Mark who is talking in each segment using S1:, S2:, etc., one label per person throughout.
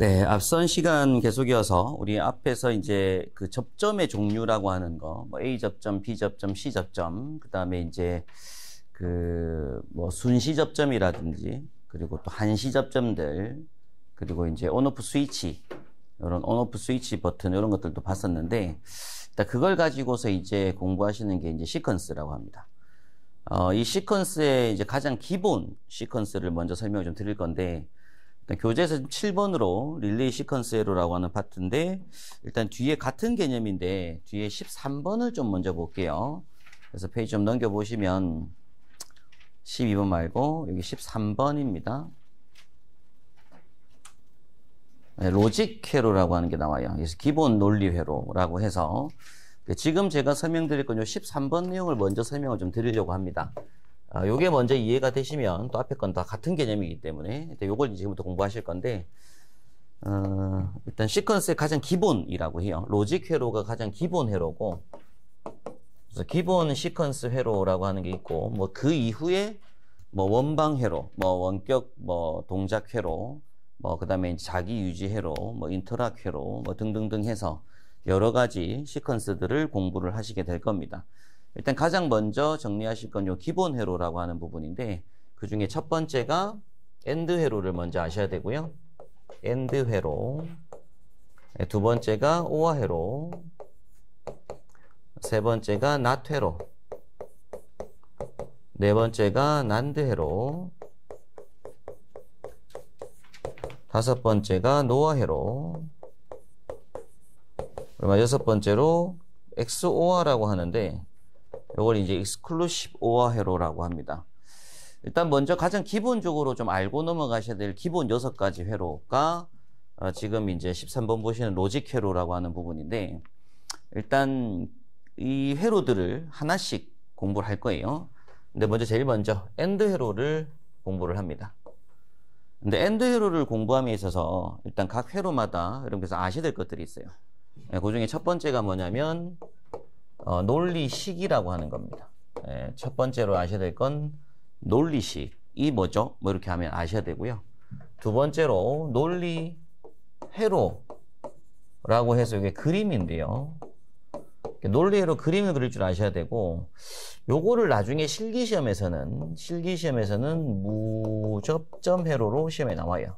S1: 네, 앞선 시간 계속이어서 우리 앞에서 이제 그 접점의 종류라고 하는 거, 뭐 A 접점, B 접점, C 접점, 그 다음에 이제 그 뭐 순시 접점이라든지, 그리고 또 한시 접점들, 그리고 이제 온오프 스위치, 이런 온오프 스위치 버튼 이런 것들도 봤었는데, 일단 그걸 가지고서 이제 공부하시는 게 이제 시퀀스라고 합니다. 이 시퀀스의 이제 가장 기본 시퀀스를 먼저 설명을 좀 드릴 건데, 일단 교재에서 7번으로 릴레이 시퀀스 에러라고 하는 파트인데, 일단 뒤에 같은 개념인데 뒤에 13번을 좀 먼저 볼게요. 그래서 페이지 좀 넘겨보시면 12번 말고 여기 13번입니다. 네, 로직 회로라고 하는 게 나와요. 그래서 기본 논리 회로라고 해서 지금 제가 설명드릴 건 요 13번 내용을 먼저 설명을 좀 드리려고 합니다. 요게 먼저 이해가 되시면 또 앞에 건 다 같은 개념이기 때문에 요걸 지금부터 공부하실 건데, 일단 시퀀스의 가장 기본이라고 해요. 로직 회로가 가장 기본 회로고, 그래서 기본 시퀀스 회로라고 하는 게 있고, 뭐 그 이후에 뭐 원방 회로, 뭐 원격 뭐 동작 회로, 뭐 그다음에 자기 유지 회로, 뭐 인터락 회로, 뭐 등등등 해서 여러 가지 시퀀스들을 공부를 하시게 될 겁니다. 일단 가장 먼저 정리하실 건 요 기본 회로라고 하는 부분인데, 그 중에 첫 번째가 엔드 회로를 먼저 아셔야 되고요. 엔드 회로. 두 번째가 오어 회로. 세 번째가 not 회로. 네 번째가 난드 회로. 다섯 번째가 노어 회로. 그리고 여섯 번째로 XOR라고 하는데, 이걸 이제 exclusive OR 회로라고 합니다. 일단 먼저 가장 기본적으로 좀 알고 넘어가셔야 될 기본 6가지 회로가 지금 이제 13번 보시는 로직 회로라고 하는 부분인데, 일단 이 회로들을 하나씩 공부를 할 거예요. 근데 먼저 제일 먼저 엔드 회로를 공부를 합니다. 근데 엔드 회로를 공부함에 있어서 일단 각 회로마다 여러분께서 아셔야 될 것들이 있어요. 그 중에 첫 번째가 뭐냐면 논리식이라고 하는 겁니다. 첫 번째로 아셔야 될 건 논리식이 뭐죠? 뭐 이렇게 하면 아셔야 되고요. 두 번째로 논리 회로라고 해서 이게 그림인데요. 논리 회로 그림을 그릴 줄 아셔야 되고, 요거를 나중에 실기시험에서는 무접점 회로로 시험에 나와요.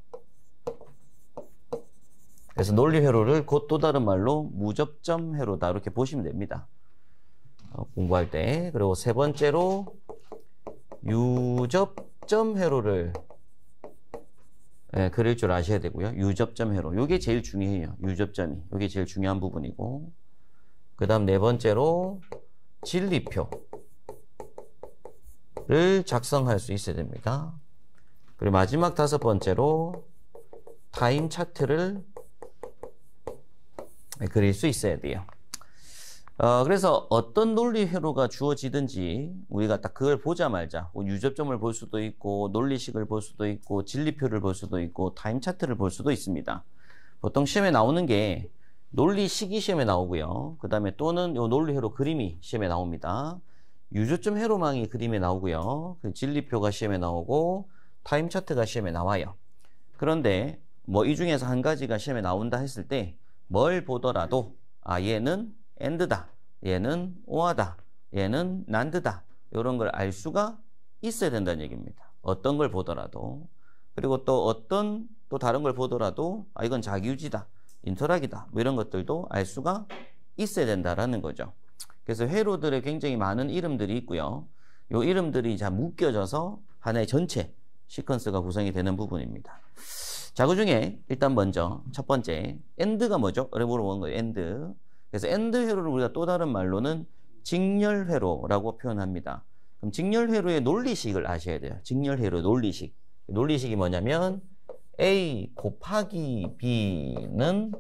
S1: 그래서 논리 회로를 곧 또 다른 말로 무접점 회로다 이렇게 보시면 됩니다. 공부할 때. 그리고 세 번째로 유접점 회로를 그릴 줄 아셔야 되고요. 유접점 회로. 요게 제일 중요해요. 유접점이. 요게 제일 중요한 부분이고. 그 다음 네 번째로 진리표를 작성할 수 있어야 됩니다. 그리고 마지막 다섯 번째로 타임 차트를 그릴 수 있어야 돼요. 그래서 어떤 논리 회로가 주어지든지 우리가 딱 그걸 보자마자 유접점을 볼 수도 있고, 논리식을 볼 수도 있고, 진리표를 볼 수도 있고, 타임 차트를 볼 수도 있습니다. 보통 시험에 나오는 게 논리식이 시험에 나오고요. 그 다음에 또는 요 논리 회로 그림이 시험에 나옵니다. 유접점 회로망이 그림에 나오고요. 그 진리표가 시험에 나오고, 타임 차트가 시험에 나와요. 그런데 뭐 이 중에서 한 가지가 시험에 나온다 했을 때 뭘 보더라도 얘는 엔드다, 얘는 오어다, 얘는 난드다, 이런 걸 알 수가 있어야 된다는 얘기입니다. 어떤 걸 보더라도. 그리고 또 또 다른 걸 보더라도 이건 자기유지다, 인터락이다, 뭐 이런 것들도 알 수가 있어야 된다라는 거죠. 그래서 회로들에 굉장히 많은 이름들이 있고요. 이 이름들이 다 묶여져서 하나의 전체 시퀀스가 구성이 되는 부분입니다. 자, 그 중에 일단 먼저 첫 번째 엔드가 뭐죠? 이렇게 물어보는 거예요. 엔드. 그래서 엔드 회로를 우리가 또 다른 말로는 직렬 회로라고 표현합니다. 그럼 직렬 회로의 논리식을 아셔야 돼요. 직렬 회로 논리식. 논리식이 뭐냐면 A 곱하기 B는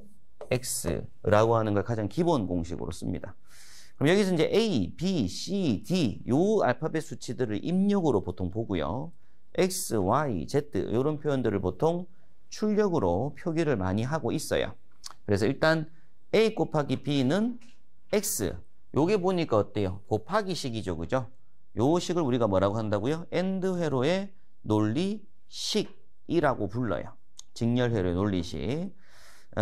S1: X라고 하는 걸 가장 기본 공식으로 씁니다. 그럼 여기서 이제 A, B, C, D 요 알파벳 수치들을 입력으로 보통 보고요. X, Y, Z 이런 표현들을 보통 출력으로 표기를 많이 하고 있어요. 그래서 일단 A 곱하기 B는 X. 요게 보니까 어때요? 곱하기 식이죠. 그죠? 요 식을 우리가 뭐라고 한다고요? 엔드 회로의 논리식이라고 불러요. 직렬회로의 논리식.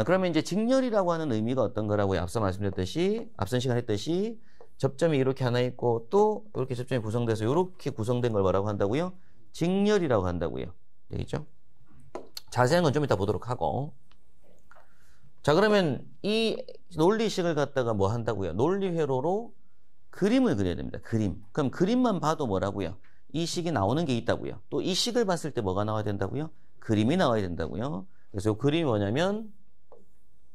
S1: 그러면 이제 직렬이라고 하는 의미가 어떤 거라고요? 앞서 말씀드렸듯이, 앞선 시간에 했듯이 접점이 이렇게 하나 있고 또 이렇게 접점이 구성돼서 이렇게 구성된 걸 뭐라고 한다고요? 직렬이라고 한다고요. 되겠죠? 자세한 건 좀 이따 보도록 하고. 자, 그러면 이 논리식을 갖다가 뭐 한다고요? 논리회로로 그림을 그려야 됩니다. 그림. 그럼 그림만 봐도 뭐라고요? 이 식이 나오는 게 있다고요. 또 이 식을 봤을 때 뭐가 나와야 된다고요? 그림이 나와야 된다고요. 그래서 이 그림이 뭐냐면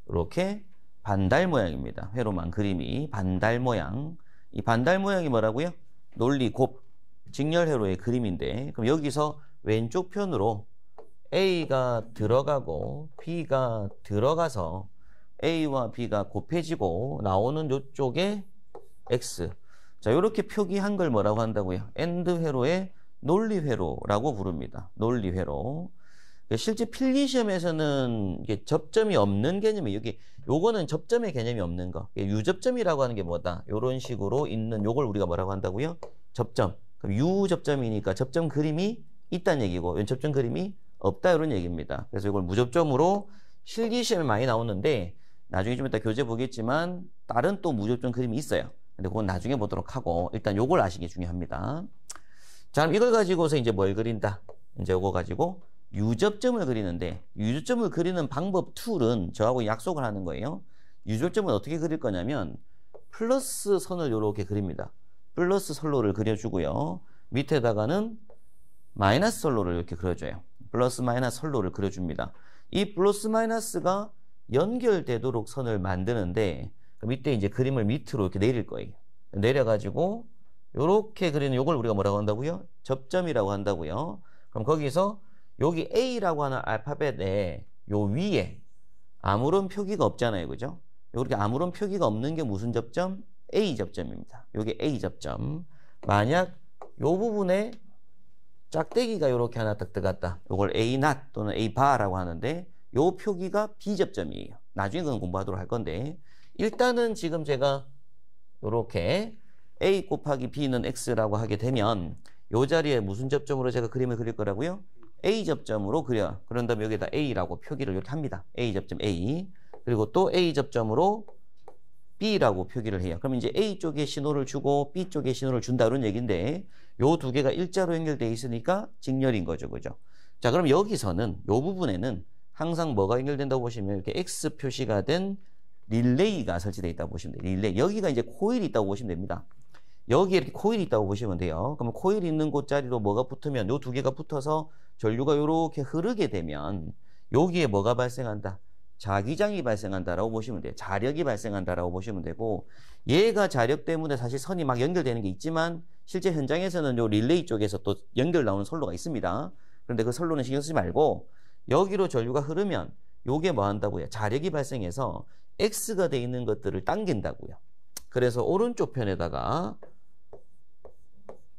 S1: 이렇게 반달 모양입니다. 회로만 그림이 반달 모양. 이 반달 모양이 뭐라고요? 논리곱 직렬회로의 그림인데, 그럼 여기서 왼쪽 편으로 A가 들어가고 B가 들어가서 A와 B가 곱해지고 나오는 이쪽에 X. 자, 이렇게 표기한 걸 뭐라고 한다고요? 엔드회로의 논리회로라고 부릅니다. 논리회로. 실제 필기시험에서는 이게 접점이 없는 개념이 여기 요거는 접점의 개념이 없는 거. 유접점이라고 하는 게 뭐다? 요런 식으로 있는 요걸 우리가 뭐라고 한다고요? 접점. 그럼 유접점이니까 접점 그림이 있다는 얘기고 왼접점 그림이 없다 이런 얘기입니다. 그래서 이걸 무접점으로 실기시험에 많이 나오는데 나중에 좀 이따 교재 보겠지만 다른 또 무접점 그림이 있어요. 근데 그건 나중에 보도록 하고 일단 요걸 아시기 중요합니다. 자, 그럼 이걸 가지고서 이제 뭘 그린다? 이제 요거 가지고 유접점을 그리는데 유접점을 그리는 방법 툴은 저하고 약속을 하는 거예요. 유접점은 어떻게 그릴 거냐면 플러스 선을 이렇게 그립니다. 플러스 선로를 그려주고요. 밑에다가는 마이너스 선로를 이렇게 그려줘요. 플러스 마이너스 선로를 그려줍니다. 이 플러스 마이너스가 연결되도록 선을 만드는데 밑에 이제 그림을 밑으로 이렇게 내릴 거예요. 내려가지고 이렇게 그리는 요걸 우리가 뭐라고 한다고요? 접점이라고 한다고요. 그럼 거기서 여기 A라고 하는 알파벳에 요 위에 아무런 표기가 없잖아요. 그죠? 이렇게 아무런 표기가 없는 게 무슨 접점? A 접점입니다. 요게 A 접점. 만약 요 부분에 짝대기가 이렇게 하나 딱 들어갔다. 요걸 A not 또는 A bar라고 하는데 요 표기가 B 접점이에요. 나중에 그건 공부하도록 할 건데 일단은 지금 제가 요렇게 A 곱하기 B는 X라고 하게 되면 요 자리에 무슨 접점으로 제가 그림을 그릴 거라고요? A 접점으로 그려. 그런 다음에 여기다 A라고 표기를 이렇게 합니다. A 접점 A. 그리고 또 A 접점으로 B라고 표기를 해요. 그럼 이제 A 쪽에 신호를 주고 B 쪽에 신호를 준다 그런 얘기인데 요 두 개가 일자로 연결되어 있으니까 직렬인 거죠. 그죠? 자, 그럼 여기서는 요 부분에는 항상 뭐가 연결된다고 보시면 이렇게 X 표시가 된 릴레이가 설치되어 있다고 보시면 돼요. 릴레이. 여기가 이제 코일이 있다고 보시면 됩니다. 여기에 이렇게 코일이 있다고 보시면 돼요. 그러면 코일이 있는 곳 자리로 뭐가 붙으면 요 두 개가 붙어서 전류가 이렇게 흐르게 되면 여기에 뭐가 발생한다? 자기장이 발생한다라고 보시면 돼요. 자력이 발생한다라고 보시면 되고 얘가 자력 때문에 사실 선이 막 연결되는 게 있지만 실제 현장에서는 요 릴레이 쪽에서 또 연결 나오는 선로가 있습니다. 그런데 그 선로는 신경 쓰지 말고 여기로 전류가 흐르면 요게 뭐 한다고요? 자력이 발생해서 X가 돼 있는 것들을 당긴다고요. 그래서 오른쪽 편에다가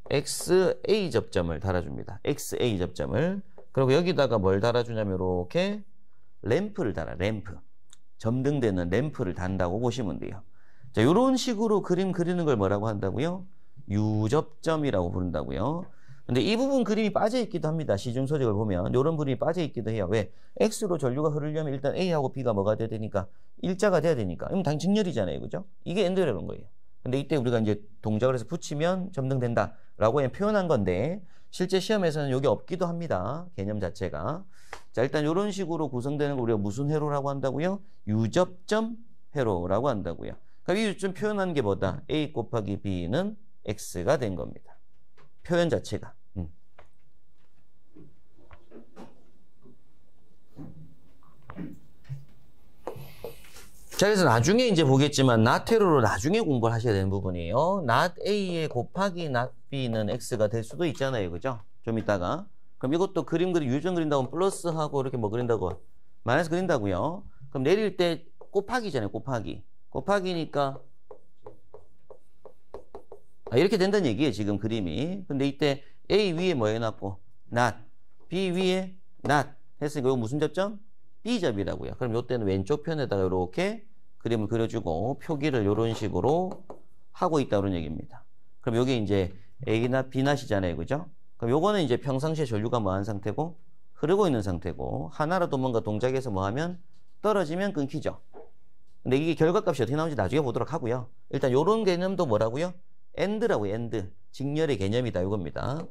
S1: XA 접점을 달아줍니다. XA 접점을. 그리고 여기다가 뭘 달아주냐면 이렇게 램프를 달아. 램프. 점등되는 램프를 단다고 보시면 돼요. 자, 이런 식으로 그림 그리는 걸 뭐라고 한다고요? 유접점이라고 부른다고요. 근데 이 부분 그림이 빠져있기도 합니다. 시중 서적을 보면 이런 부분이 빠져있기도 해요. 왜? X로 전류가 흐르려면 일단 A하고 B가 뭐가 돼야 되니까 일자가 돼야 되니까. 이건 당연히 직렬이잖아요. 그죠? 이게 엔드라는 거예요. 근데 이때 우리가 이제 동작을 해서 붙이면 점등된다 라고 표현한 건데 실제 시험에서는 여기 없기도 합니다. 개념 자체가. 자, 일단 이런 식으로 구성되는 걸 우리가 무슨 회로라고 한다고요? 유접점 회로라고 한다고요. 그러니까 이 유접점 표현한 게 뭐다? A 곱하기 B는 X가 된 겁니다. 표현 자체가. 자, 그래서 나중에 이제 보겠지만 not 회로로 나중에 공부를 하셔야 되는 부분이에요. not A에 곱하기 not B는 X가 될 수도 있잖아요. 그죠? 좀 이따가. 그럼 이것도 유점 그린다고 플러스하고 이렇게 뭐 그린다고? 마이너스 그린다고요. 그럼 내릴 때 곱하기잖아요. 곱하기. 곱하기니까 이렇게 된다는 얘기예요. 지금 그림이. 근데 이때 A 위에 뭐 해놨고 not, B 위에 not 했으니까 이거 무슨 접점? B접이라고요. 그럼 이때는 왼쪽 편에다가 이렇게 그림을 그려주고 표기를 이런 식으로 하고 있다는 얘기입니다. 그럼 여기 이제 A나 B낫이잖아요. 그죠? 그럼 요거는 이제 평상시에 전류가 뭐한 상태고 흐르고 있는 상태고 하나라도 뭔가 동작해서 뭐 하면 떨어지면 끊기죠. 근데 이게 결과값이 어떻게 나오는지 나중에 보도록 하고요. 일단 요런 개념도 뭐라고요? 엔드라고요. 엔드. 직렬의 개념이다. 이겁니다.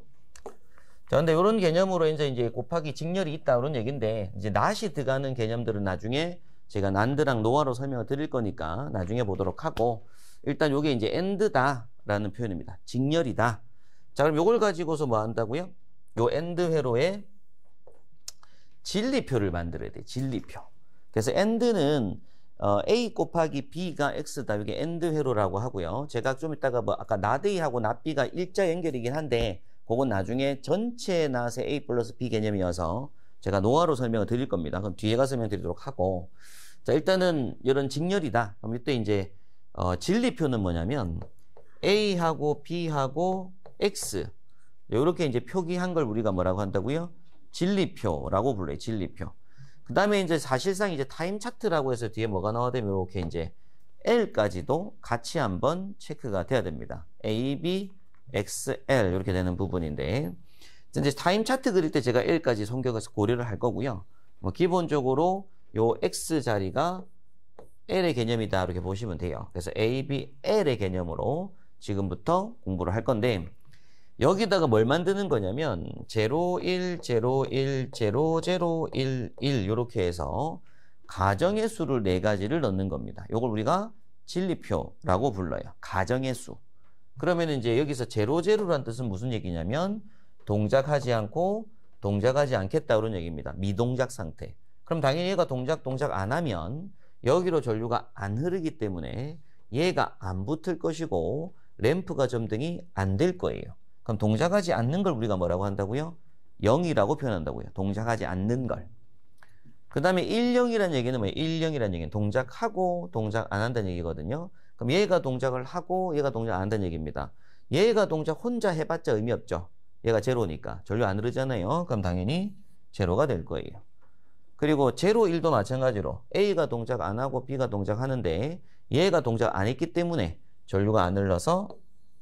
S1: 자, 근데 요런 개념으로 이제 곱하기 직렬이 있다. 그런 얘기인데 이제 낫이 들어가는 개념들은 나중에 제가 난드랑 노아로 설명을 드릴 거니까 나중에 보도록 하고 일단 요게 이제 엔드다라는 표현입니다. 직렬이다. 자, 그럼 요걸 가지고서 뭐 한다고요? 요 엔드 회로에 진리표를 만들어야 돼. 진리표. 그래서 엔드는 A 곱하기 B가 X다. 이게 엔드 회로라고 하고요. 제가 좀 이따가 뭐 아까 낫A하고 낫B가 일자 연결이긴 한데 그건 나중에 전체 낫의 A 플러스 B 개념이어서 제가 노화로 설명을 드릴 겁니다. 그럼 뒤에 가서 설명드리도록 하고 자 일단은 이런 직렬이다. 그럼 이때 이제 진리표는 뭐냐면 A하고 B하고 X 이렇게 이제 표기한 걸 우리가 뭐라고 한다고요? 진리표라고 불러요. 진리표. 그 다음에 이제 사실상 이제 타임 차트라고 해서 뒤에 뭐가 나와야 되면 이렇게 이제 L까지도 같이 한번 체크가 돼야 됩니다. A, B, X, L 이렇게 되는 부분인데 이제 타임 차트 그릴 때 제가 L까지 성격에서 고려를 할 거고요. 뭐 기본적으로 요 X 자리가 L의 개념이다 이렇게 보시면 돼요. 그래서 A, B, L의 개념으로 지금부터 공부를 할 건데 여기다가 뭘 만드는 거냐면 0, 1, 0, 1, 0, 0, 1, 1 이렇게 해서 가정의 수를 4가지를 넣는 겁니다. 이걸 우리가 진리표라고 불러요. 가정의 수. 그러면 이제 여기서 0, 0라는 뜻은 무슨 얘기냐면 동작하지 않고 동작하지 않겠다 그런 얘기입니다. 미동작 상태. 그럼 당연히 얘가 동작 안 하면 여기로 전류가 안 흐르기 때문에 얘가 안 붙을 것이고 램프가 점등이 안 될 거예요. 그럼 동작하지 않는 걸 우리가 뭐라고 한다고요? 0이라고 표현한다고요. 동작하지 않는 걸. 그 다음에 1, 0이라는 얘기는 뭐예요? 1, 0이라는 얘기는 동작하고 동작 안 한다는 얘기거든요. 그럼 얘가 동작을 하고 얘가 동작 안 한다는 얘기입니다. 얘가 동작 혼자 해봤자 의미 없죠. 얘가 제로니까. 전류 안 흐르잖아요. 그럼 당연히 제로가 될 거예요. 그리고 0, 1도 마찬가지로 A가 동작 안 하고 B가 동작하는데 얘가 동작 안 했기 때문에 전류가 안 흘러서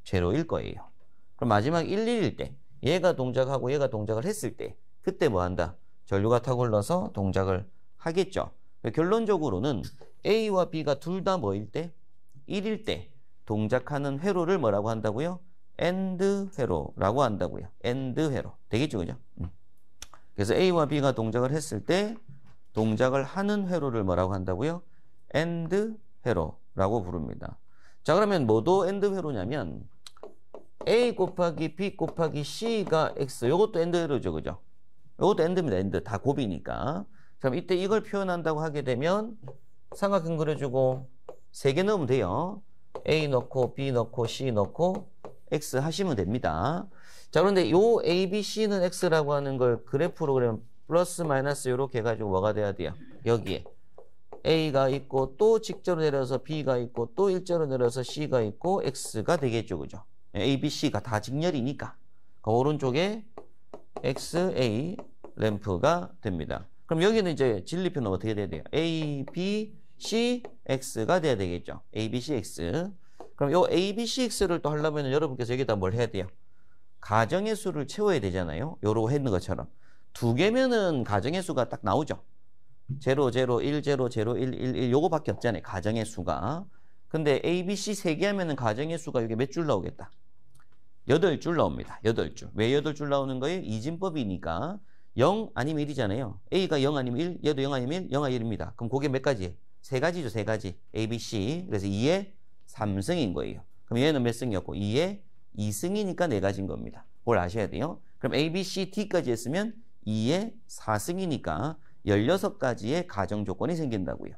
S1: 제로일 거예요. 그럼 마지막 1, 1일 때 얘가 동작하고 얘가 동작을 했을 때 그때 뭐 한다? 전류가 타고 흘러서 동작을 하겠죠. 결론적으로는 A와 B가 둘 다 뭐일 때? 1일 때 동작하는 회로를 뭐라고 한다고요? 엔드 회로라고 한다고요. 엔드 회로. 되겠죠, 그죠? 그래서 A와 B가 동작을 했을 때 동작을 하는 회로를 뭐라고 한다고요? 엔드 회로라고 부릅니다. 자, 그러면 뭐도 엔드 회로냐면 A 곱하기 B 곱하기 C가 X. 요것도 엔드 회로죠, 그죠? 요것도 엔드입니다. 엔드. 다 곱이니까. 그럼 이때 이걸 표현한다고 하게 되면 삼각형 그려주고 3개 넣으면 돼요. A 넣고 B 넣고 C 넣고 X 하시면 됩니다. 자, 그런데 요 A, B, C는 X라고 하는 걸 그래프로 그러면 플러스 마이너스 요렇게 해가지고 뭐가 돼야 돼요? 여기에 A가 있고 또 직자로 내려서 B가 있고 또 일자로 내려서 C가 있고 X가 되겠죠, 그죠? A, B, C가 다 직렬이니까 그 오른쪽에 X, A 램프가 됩니다. 그럼 여기는 이제 진리표는 어떻게 돼야 돼요? A, B, C, X가 돼야 되겠죠. A, B, C, X. 그럼 요 A, B, C, X를 또 하려면 여러분께서 여기다 뭘 해야 돼요? 가정의 수를 채워야 되잖아요. 요러고 했는 것처럼. 2개면은 가정의 수가 딱 나오죠. 0, 0, 1, 0, 0, 1, 1, 1 요거밖에 없잖아요. 가정의 수가. 근데 A, B, C 3개 하면은 가정의 수가 이게 몇 줄 나오겠다? 8줄 나옵니다. 8줄. 왜 8줄 나오는 거예요? 이진법이니까 0 아니면 1이잖아요. A가 0 아니면 1, 얘도 0 아니면 1, 0아 1입니다. 그럼 그게 몇 가지? 3가지죠. 3가지. A, B, C. 그래서 2의 3승인 거예요. 그럼 얘는 몇 승이었고 2의 2승이니까 4가지인 겁니다. 그걸 아셔야 돼요. 그럼 A, B, C, D까지 했으면 2의 4승이니까 16가지의 가정 조건이 생긴다고요.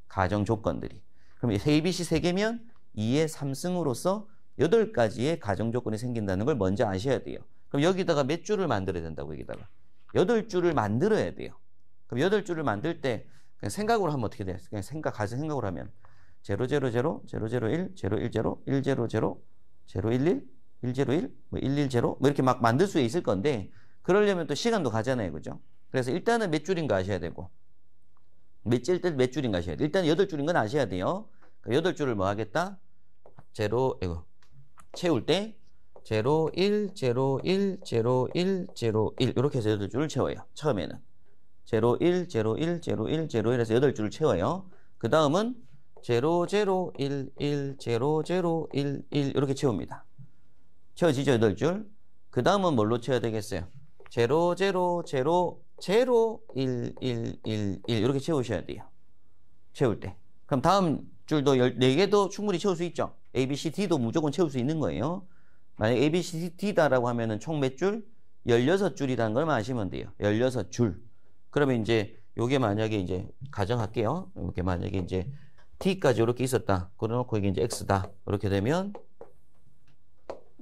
S1: 가정 조건들이. 그럼 A, B, C 3개면 2의 3승으로서 8가지의 가정 조건이 생긴다는 걸 먼저 아셔야 돼요. 그럼 여기다가 몇 줄을 만들어야 된다고 여기다가 8줄을 만들어야 돼요. 그럼 8줄을 만들 때 그냥 생각으로 하면 어떻게 돼요? 그냥 가서 생각으로 하면 0, 0, 0, 0, 0, 1, 0, 1, 0, 1, 0, 0, 0, 1, 1, 1, 0, 1, 뭐 1, 1, 0, 뭐 이렇게 막 만들 수 있을 건데 그러려면 또 시간도 가잖아요. 그죠? 그래서 일단은 몇 줄인가 아셔야 되고 몇 줄인가 아셔야 돼요. 일단 8줄인 건 아셔야 돼요. 8줄을 뭐 하겠다? 채울 때 0, 1, 0, 1, 0, 1, 0, 1 이렇게 해서 8줄을 채워요. 처음에는 0, 1, 0, 1, 0, 1, 0, 1 해서 8줄을 채워요. 그 다음은 0, 0, 1, 1, 0, 0, 1, 1 이렇게 채웁니다. 채워지죠, 8줄. 그 다음은 뭘로 채워야 되겠어요? 0, 0, 0, 0, 1, 1, 1, 1 이렇게 채우셔야 돼요. 채울 때. 그럼 다음 줄도 14개도 충분히 채울 수 있죠. A, B, C, D도 무조건 채울 수 있는 거예요. 만약 A, B, C, D다라고 하면은 총 몇 줄? 16줄이라는 걸 아시면 돼요. 16줄. 그러면 이제 요게 만약에 이제 가정할게요. 이렇게 만약에 이제 T까지 이렇게 있었다. 그래놓고 이게 이제 X다. 이렇게 되면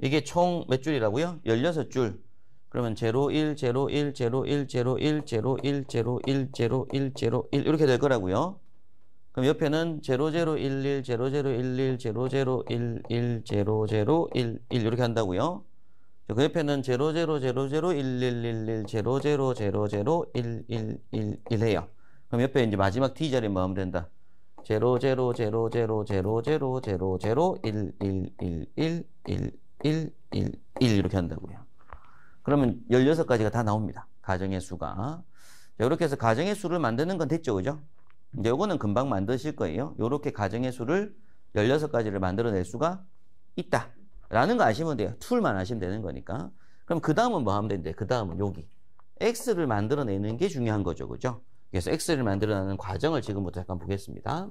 S1: 이게 총 몇 줄이라고요? 16줄. 그러면 0, 1, 0, 1, 0, 1, 0, 1, 0, 1, 0, 1, 0, 1, 0, 1 이렇게 될 거라고요. 그럼 옆에는 0, 0, 1, 1, 0, 0, 1, 1, 0, 0, 1, 1, 0, 0, 1, 1 이렇게 한다고요. 그 옆에는 0, 0, 0, 0, 1, 1, 1, 1, 0, 0, 0, 0, 1, 1, 1, 1 해요. 그럼 옆에 이제 마지막 D 자리에 뭐 하면 된다? 0, 0, 0, 0, 0, 0, 0, 0, 1, 1, 1, 1, 1, 1, 1, 1 이렇게 한다고요. 그러면 16가지가 다 나옵니다. 가정의 수가. 자, 이렇게 해서 가정의 수를 만드는 건 됐죠, 그죠? 이제 요거는 금방 만드실 거예요. 요렇게 가정의 수를 16가지를 만들어낼 수가 있다. 라는 거 아시면 돼요. 툴만 아시면 되는 거니까. 그럼 그 다음은 뭐 하면 되는데, 그 다음은 여기. X를 만들어내는 게 중요한 거죠, 그죠? 그래서 X를 만들어내는 과정을 지금부터 잠깐 보겠습니다.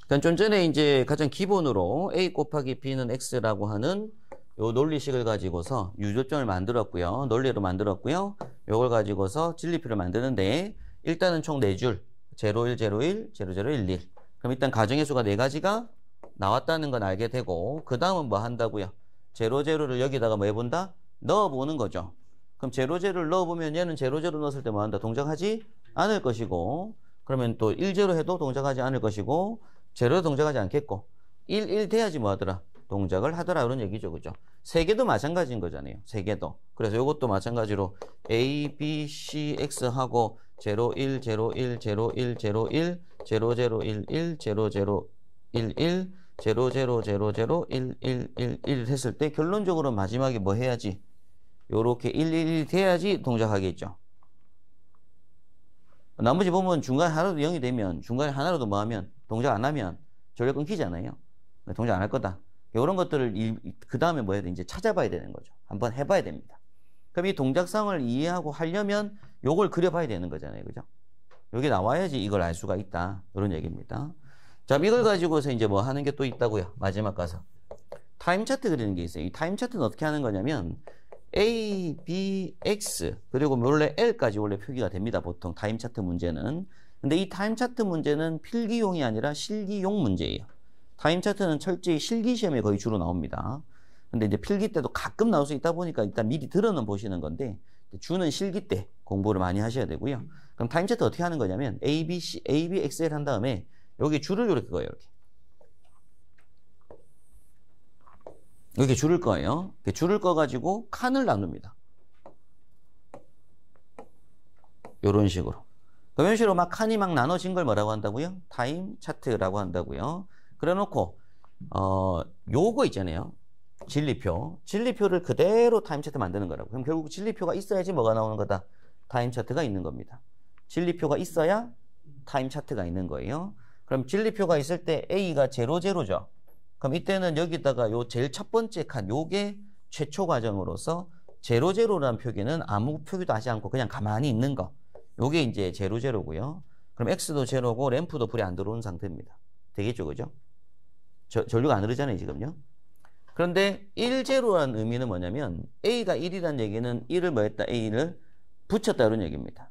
S1: 그러니까 좀 전에 이제 가장 기본으로 A 곱하기 B는 X라고 하는 요 논리식을 가지고서 유조점을 만들었고요. 논리로 만들었고요. 요걸 가지고서 진리표를 만드는데 일단은 총 4줄 0, 1, 0, 1, 0, 0, 1, 1 그럼 일단 가정의 수가 4가지가 나왔다는 건 알게 되고 그 다음은 뭐 한다고요? 0, 0를 여기다가 뭐 해본다? 넣어보는 거죠. 그럼 0, 0를 넣어보면 얘는 0, 0 넣었을 때 뭐 한다? 동작하지 않을 것이고 그러면 또 1, 0 해도 동작하지 않을 것이고 0도 동작하지 않겠고 1, 1 돼야지 뭐 하더라? 동작을 하더라 이런 얘기죠. 그죠? 3개도 마찬가지인 거잖아요. 3개도. 그래서 이것도 마찬가지로 A, B, C, X 하고 0, 1, 0, 1, 0, 1, 0, 1, 0, 0, 1, 1, 0, 0, 1, 1, 0, 0, 0, 0, 1, 1, 1, 1 했을 때 결론적으로 마지막에 뭐 해야지? 요렇게 1, 1, 1 돼야지 동작하겠죠. 나머지 보면 중간에 하나라도 0이 되면 중간에 하나라도 뭐 하면 동작 안 하면 전력 끊기잖아요. 동작 안 할 거다. 이런 것들을 그 다음에 뭐 해야 돼? 이제 찾아봐야 되는 거죠. 한번 해봐야 됩니다. 그럼 이 동작상을 이해하고 하려면 요걸 그려봐야 되는 거잖아요. 그죠? 여기 나와야지 이걸 알 수가 있다. 이런 얘기입니다. 자, 이걸 가지고서 이제 뭐 하는 게 또 있다고요. 마지막 가서. 타임 차트 그리는 게 있어요. 이 타임 차트는 어떻게 하는 거냐면 A, B, X 그리고 원래 L까지 원래 표기가 됩니다. 보통 타임 차트 문제는. 근데 이 타임 차트 문제는 필기용이 아니라 실기용 문제예요. 타임 차트는 철저히 실기 시험에 거의 주로 나옵니다. 근데 이제 필기 때도 가끔 나올 수 있다 보니까 일단 미리 들어는 보시는 건데 주는 실기 때 공부를 많이 하셔야 되고요. 그럼 타임 차트 어떻게 하는 거냐면 A, B, C, A, B, X, L 한 다음에 여기 줄을 이렇게 꺼요. 이렇게 줄을 꺼요. 줄을 꺼가지고 칸을 나눕니다. 이런 식으로. 이런 식으로 막 칸이 막 나눠진 걸 뭐라고 한다고요? 타임 차트라고 한다고요. 그래 놓고 요거 있잖아요. 진리표. 진리표를 그대로 타임 차트 만드는 거라고. 그럼 결국 진리표가 있어야지 뭐가 나오는 거다? 타임 차트가 있는 겁니다. 진리표가 있어야 타임 차트가 있는 거예요. 그럼 진리표가 있을 때 A가 0, 0죠. 그럼 이때는 여기다가 요 제일 첫 번째 칸 요게 최초 과정으로서 0, 0라는 표기는 아무 표기도 하지 않고 그냥 가만히 있는 거. 요게 이제 0, 0고요. 그럼 X도 0고 램프도 불이 안 들어온 상태입니다. 되겠죠, 그죠? 전류가 안 흐르잖아요, 지금요. 그런데 1, 0라는 의미는 뭐냐면 A가 1이라는 얘기는 1을 뭐 했다? A를 붙였다 이런 얘기입니다.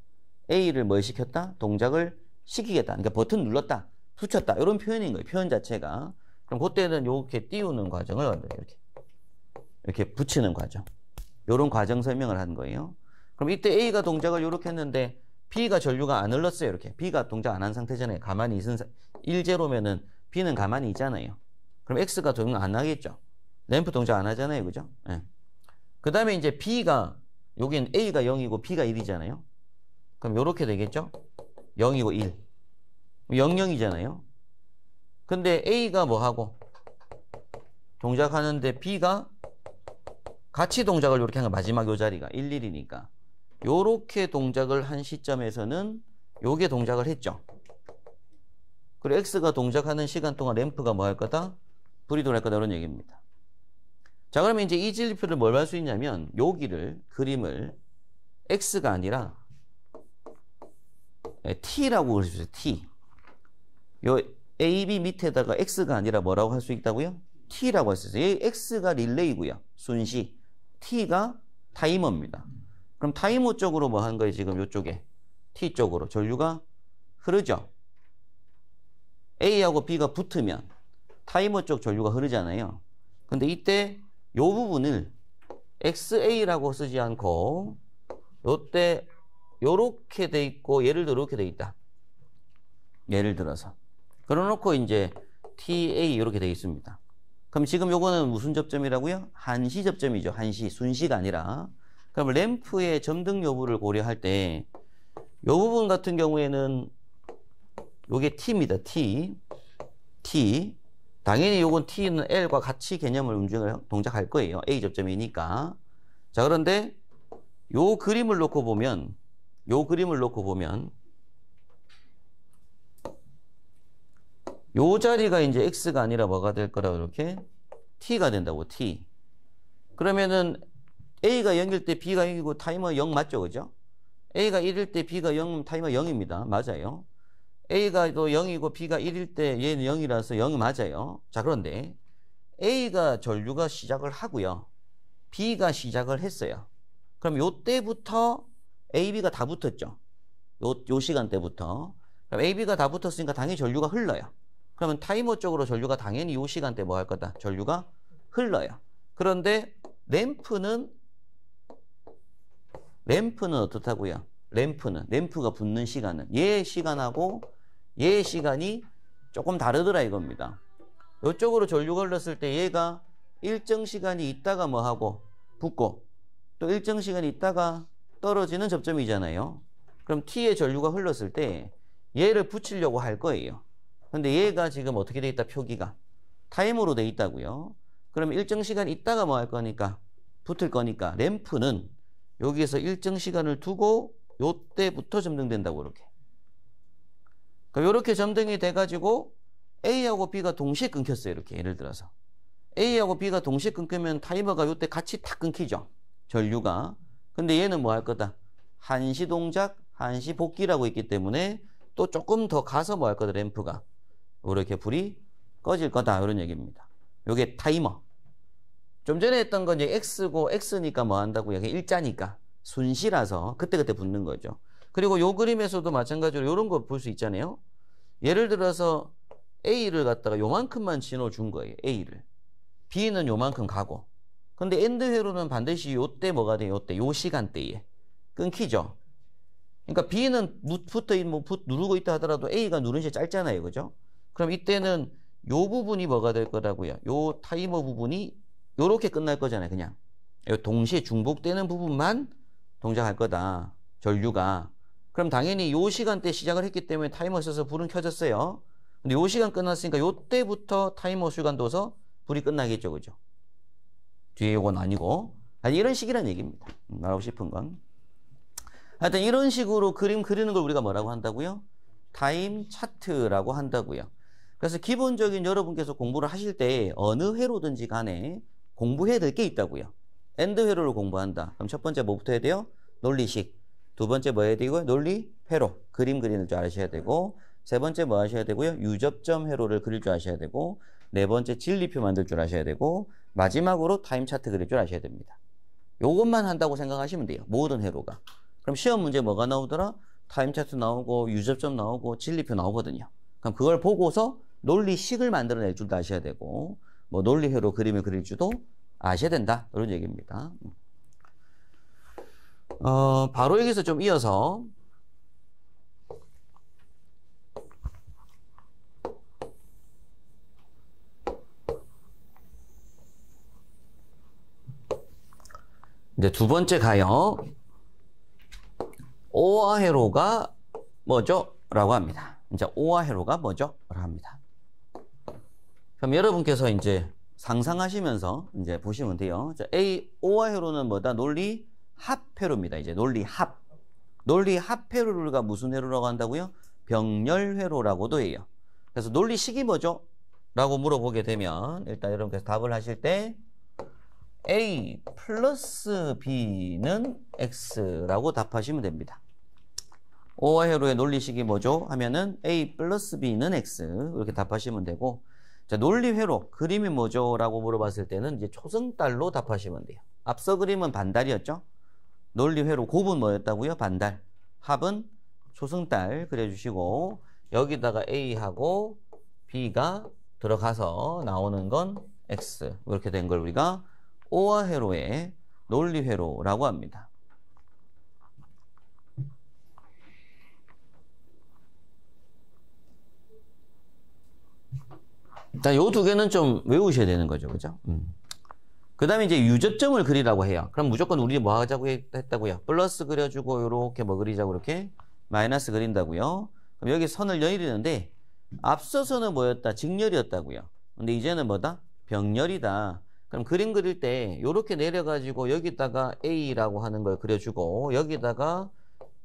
S1: A를 뭘 시켰다? 동작을 시키겠다. 그러니까 버튼 눌렀다. 붙였다. 이런 표현인 거예요. 표현 자체가. 그럼 그때는 이렇게 띄우는 과정을 이렇게 붙이는 과정. 이런 과정 설명을 하는 거예요. 그럼 이때 A가 동작을 이렇게 했는데 B가 전류가 안 흘렀어요. 이렇게. B가 동작 안 한 상태잖아요. 가만히 있은 1, 0면은 B는 가만히 있잖아요. 그럼 X가 동작 안 하겠죠. 램프 동작 안 하잖아요. 그죠? 네. 그 다음에 이제 B가, 여긴 A가 0이고 B가 1이잖아요. 그럼 요렇게 되겠죠? 0이고 1. 0, 0이잖아요. 근데 A가 뭐 하고? 동작하는데 B가 같이 동작을 이렇게 한 거 마지막 요 자리가 11이니까 요렇게 동작을 한 시점에서는 요게 동작을 했죠. 그리고 X가 동작하는 시간 동안 램프가 뭐 할 거다? 불이 돌아갈 거다 이런 얘기입니다. 자, 그러면 이제 이 진리표를 뭘 할 수 있냐면 여기를 그림을 X가 아니라 T라고 그릴 수 있어요. T. 요 AB 밑에다가 X가 아니라 뭐라고 할 수 있다고요? T라고 할 수 있어요. 이 X가 릴레이고요. 순시. T가 타이머입니다. 그럼 타이머 쪽으로 뭐 한 거예요? 지금 요쪽에. T 쪽으로 전류가 흐르죠. A하고 B가 붙으면 타이머 쪽 전류가 흐르잖아요. 근데 이때 요 부분을 XA라고 쓰지 않고 요때 요렇게 돼 있고 예를 들어 이렇게 돼 있다. 예를 들어서 그래놓고 이제 TA 이렇게 돼 있습니다. 그럼 지금 요거는 무슨 접점이라고요? 한시 접점이죠. 한시, 순시가 아니라. 그럼 램프의 점등 여부를 고려할 때 요 부분 같은 경우에는 요게 T입니다. T. 당연히 요건 T는 L과 같이 개념을 동작할 거예요. A 접점이니까. 자, 그런데 요 그림을 놓고 보면 요 자리가 이제 X가 아니라 뭐가 될 거라고 이렇게 T가 된다고, T. 그러면은 A가 0일 때 B가 0이고 타이머 0 맞죠? 그죠? A가 1일 때 B가 0, 타이머 0입니다. 맞아요. A가 또 0이고 B가 1일 때 얘는 0이라서 0 맞아요. 자, 그런데 A가 전류가 시작을 하고요. B가 시작을 했어요. 그럼 요때부터 AB가 다 붙었죠. 요 시간대부터. 그럼 AB가 다 붙었으니까 당연히 전류가 흘러요. 그러면 타이머 쪽으로 전류가 당연히 요 시간대 뭐 할 거다? 전류가 흘러요. 그런데 램프는 어떻다고요? 램프가 붙는 시간은 얘 시간하고 얘 시간이 조금 다르더라 이겁니다. 이쪽으로 전류가 흘렀을 때 얘가 일정 시간이 있다가 뭐 하고 붙고 또 일정 시간이 있다가 떨어지는 접점이잖아요. 그럼 T의 전류가 흘렀을 때 얘를 붙이려고 할 거예요. 근데 얘가 지금 어떻게 돼 있다? 표기가 타임으로 돼 있다고요. 그럼 일정 시간 있다가 뭐 할 거니까 붙을 거니까 램프는 여기에서 일정 시간을 두고 요때부터 점등된다고 이렇게. 그러니까 이렇게 점등이 돼가지고 A하고 B가 동시에 끊겼어요. 이렇게 예를 들어서 A하고 B가 동시에 끊기면 타이머가 요때 같이 탁 끊기죠. 전류가. 근데 얘는 뭐 할 거다? 한시 동작, 한시 복귀라고 있기 때문에 또 조금 더 가서 뭐 할 거다? 램프가 이렇게 불이 꺼질 거다 이런 얘기입니다. 요게 타이머. 좀 전에 했던 건 이제 X고 X니까 뭐 한다고요? 이게 일자니까 순시라서 그때그때 붙는 거죠. 그리고 요 그림에서도 마찬가지로 이런 거 볼 수 있잖아요. 예를 들어서 A를 갖다가 요만큼만 진호 준 거예요. A를. B는 요만큼 가고. 근데 엔드 회로는 반드시 요때 뭐가 돼요? 요때 요 시간대에 끊기죠. 그러니까 B는 누르고 있다 하더라도 A가 누른 시간 짧잖아요. 그죠? 그럼 이때는 요 부분이 뭐가 될 거라고요? 요 타이머 부분이 요렇게 끝날 거잖아요. 그냥 요 동시에 중복되는 부분만 동작할 거다. 전류가. 그럼 당연히 요 시간대 시작을 했기 때문에 타이머 써서 불은 켜졌어요. 근데 요 시간 끝났으니까 요때부터 타이머 시간 둬서 불이 끝나겠죠. 그죠? 뒤에 요건 아니고. 아니, 이런 식이란 얘기입니다. 말하고 싶은 건. 하여튼 이런 식으로 그림 그리는 걸 우리가 뭐라고 한다고요? 타임 차트라고 한다고요. 그래서 기본적인 여러분께서 공부를 하실 때 어느 회로든지 간에 공부해야 될 게 있다고요. 엔드 회로를 공부한다. 그럼 첫 번째 뭐부터 해야 돼요? 논리식. 두 번째 뭐 해야 되고요? 논리 회로. 그림 그리는 줄 아셔야 되고, 세 번째 뭐 하셔야 되고요? 유접점 회로를 그릴 줄 아셔야 되고, 네 번째 진리표 만들 줄 아셔야 되고, 마지막으로 타임 차트 그릴 줄 아셔야 됩니다. 요것만 한다고 생각하시면 돼요. 모든 회로가. 그럼 시험 문제 뭐가 나오더라? 타임 차트 나오고, 유접점 나오고, 진리표 나오거든요. 그럼 그걸 보고서 논리식을 만들어낼 줄도 아셔야 되고, 뭐 논리 회로 그림을 그릴 줄도 아셔야 된다. 이런 얘기입니다. 바로 여기서 좀 이어서 이제 두 번째 가요. 오와 회로가 뭐죠? 라고 합니다. 이제 오와 회로가 뭐죠? 라고 합니다. 그럼 여러분께서 이제 상상하시면서 이제 보시면 돼요. 자, A, O와 회로는 뭐다? 논리 합 회로입니다. 이제 논리 합. 논리 합 회로가 무슨 회로라고 한다고요? 병렬 회로라고도 해요. 그래서 논리식이 뭐죠? 라고 물어보게 되면 일단 여러분께서 답을 하실 때 A 플러스 B는 X라고 답하시면 됩니다. O와 회로의 논리식이 뭐죠? 하면은 A 플러스 B는 X 이렇게 답하시면 되고, 자, 논리 회로 그림이 뭐죠? 라고 물어봤을 때는 이제 초승달로 답하시면 돼요. 앞서 그림은 반달이었죠? 논리 회로 곱은 뭐였다고요? 반달. 합은 초승달 그려주시고 여기다가 A하고 B가 들어가서 나오는 건 X 이렇게 된 걸 우리가 O와 회로의 논리 회로라고 합니다. 자, 요 두 개는 좀 외우셔야 되는 거죠. 그죠? 그 다음에 이제 유접점을 그리라고 해요. 그럼 무조건 우리 뭐 하자고 했다고요? 플러스 그려주고, 요렇게 뭐 그리자고, 이렇게 마이너스 그린다고요. 그럼 여기 선을 열이는데, 앞서서는 뭐였다? 직렬이었다고요. 근데 이제는 뭐다? 병렬이다. 그럼 그림 그릴 때, 요렇게 내려가지고, 여기다가 A라고 하는 걸 그려주고, 여기다가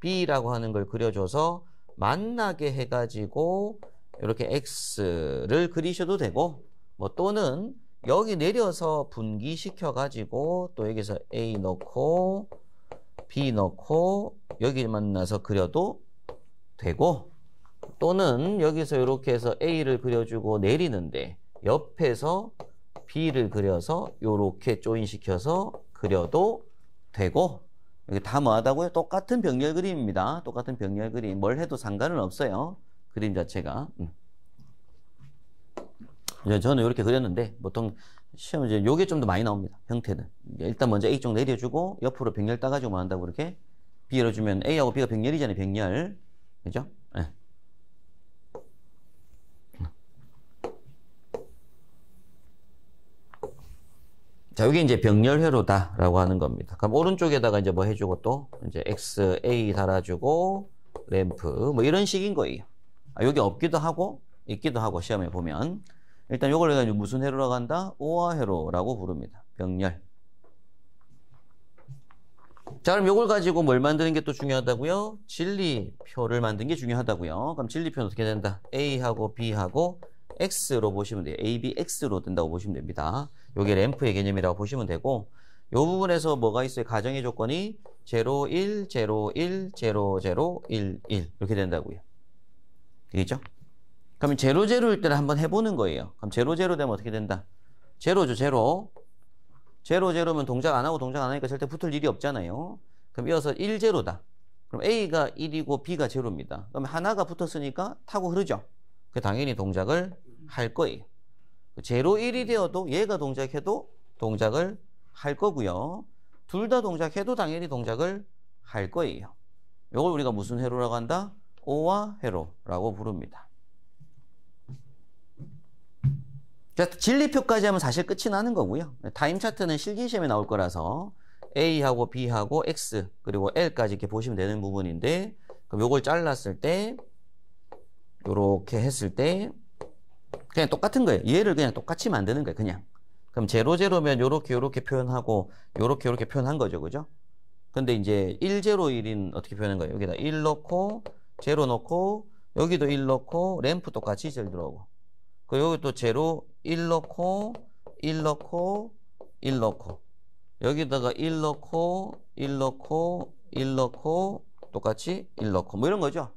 S1: B라고 하는 걸 그려줘서, 만나게 해가지고, 이렇게 X를 그리셔도 되고, 뭐 또는, 여기 내려서 분기시켜 가지고 또 여기서 A 넣고 B 넣고 여기 만나서 그려도 되고, 또는 여기서 이렇게 해서 A를 그려주고 내리는데 옆에서 B를 그려서 이렇게 조인시켜서 그려도 되고, 이게 다 뭐하다고요? 똑같은 병렬 그림입니다. 똑같은 병렬 그림. 뭘 해도 상관은 없어요. 그림 자체가. 저는 이렇게 그렸는데 보통 시험 이제 요게 좀 더 많이 나옵니다. 형태는 일단 먼저 A 쪽 내려주고 옆으로 병렬 따가지고 뭐 한다고 이렇게 B 열어주면 A하고 B가 병렬이잖아요. 병렬, 그죠? 네. 자, 여기 이제 병렬 회로다라고 하는 겁니다. 그럼 오른쪽에다가 이제 뭐 해주고 또 이제 X, A 달아주고 램프 뭐 이런 식인 거예요. 여기 없기도 하고 있기도 하고 시험에 보면. 일단 요걸 내가 무슨 회로라고 한다? 오화 회로라고 부릅니다. 병렬. 자, 그럼 요걸 가지고 뭘 만드는 게 또 중요하다고요? 진리표를 만드는 게 중요하다고요. 그럼 진리표는 어떻게 된다? A하고 B하고 X로 보시면 돼요. A, B, X로 된다고 보시면 됩니다. 요게 램프의 개념이라고 보시면 되고, 요 부분에서 뭐가 있어요? 가정의 조건이 0, 1, 0, 1, 0, 0, 1, 1 이렇게 된다고요. 되겠죠? 그러면 0, 0일 때는 한번 해보는 거예요. 그럼 0, 0 되면 어떻게 된다? 제로죠, 제로. 제로, 제로면 동작 안 하고 동작 안 하니까 절대 붙을 일이 없잖아요. 그럼 이어서 1, 제로다. 그럼 A가 1이고 B가 제로입니다. 그럼 하나가 붙었으니까 타고 흐르죠. 그 당연히 동작을 할 거예요. 제로, 1이 되어도 얘가 동작해도 동작을 할 거고요. 둘 다 동작해도 당연히 동작을 할 거예요. 이걸 우리가 무슨 회로라고 한다? 오화 회로라고 부릅니다. 자, 진리표까지 하면 사실 끝이 나는 거고요. 타임 차트는 실기시험에 나올 거라서 A하고 B하고 X 그리고 L까지 이렇게 보시면 되는 부분인데, 그럼 요걸 잘랐을 때 요렇게 했을 때 그냥 똑같은 거예요. 얘를 그냥 똑같이 만드는 거예요. 그냥. 그럼 0, 0면 요렇게 요렇게 표현하고 요렇게 요렇게 표현한 거죠. 그죠? 근데 이제 1, 0, 1인 어떻게 표현한 거예요? 여기다 1 넣고 0 넣고 여기도 1 넣고 램프 똑같이 0 들어오고, 그 여기 또 0, 1 넣고 1 넣고 1 넣고 여기다가 1 넣고 1 넣고 1 넣고 똑같이 1 넣고 뭐 이런 거죠.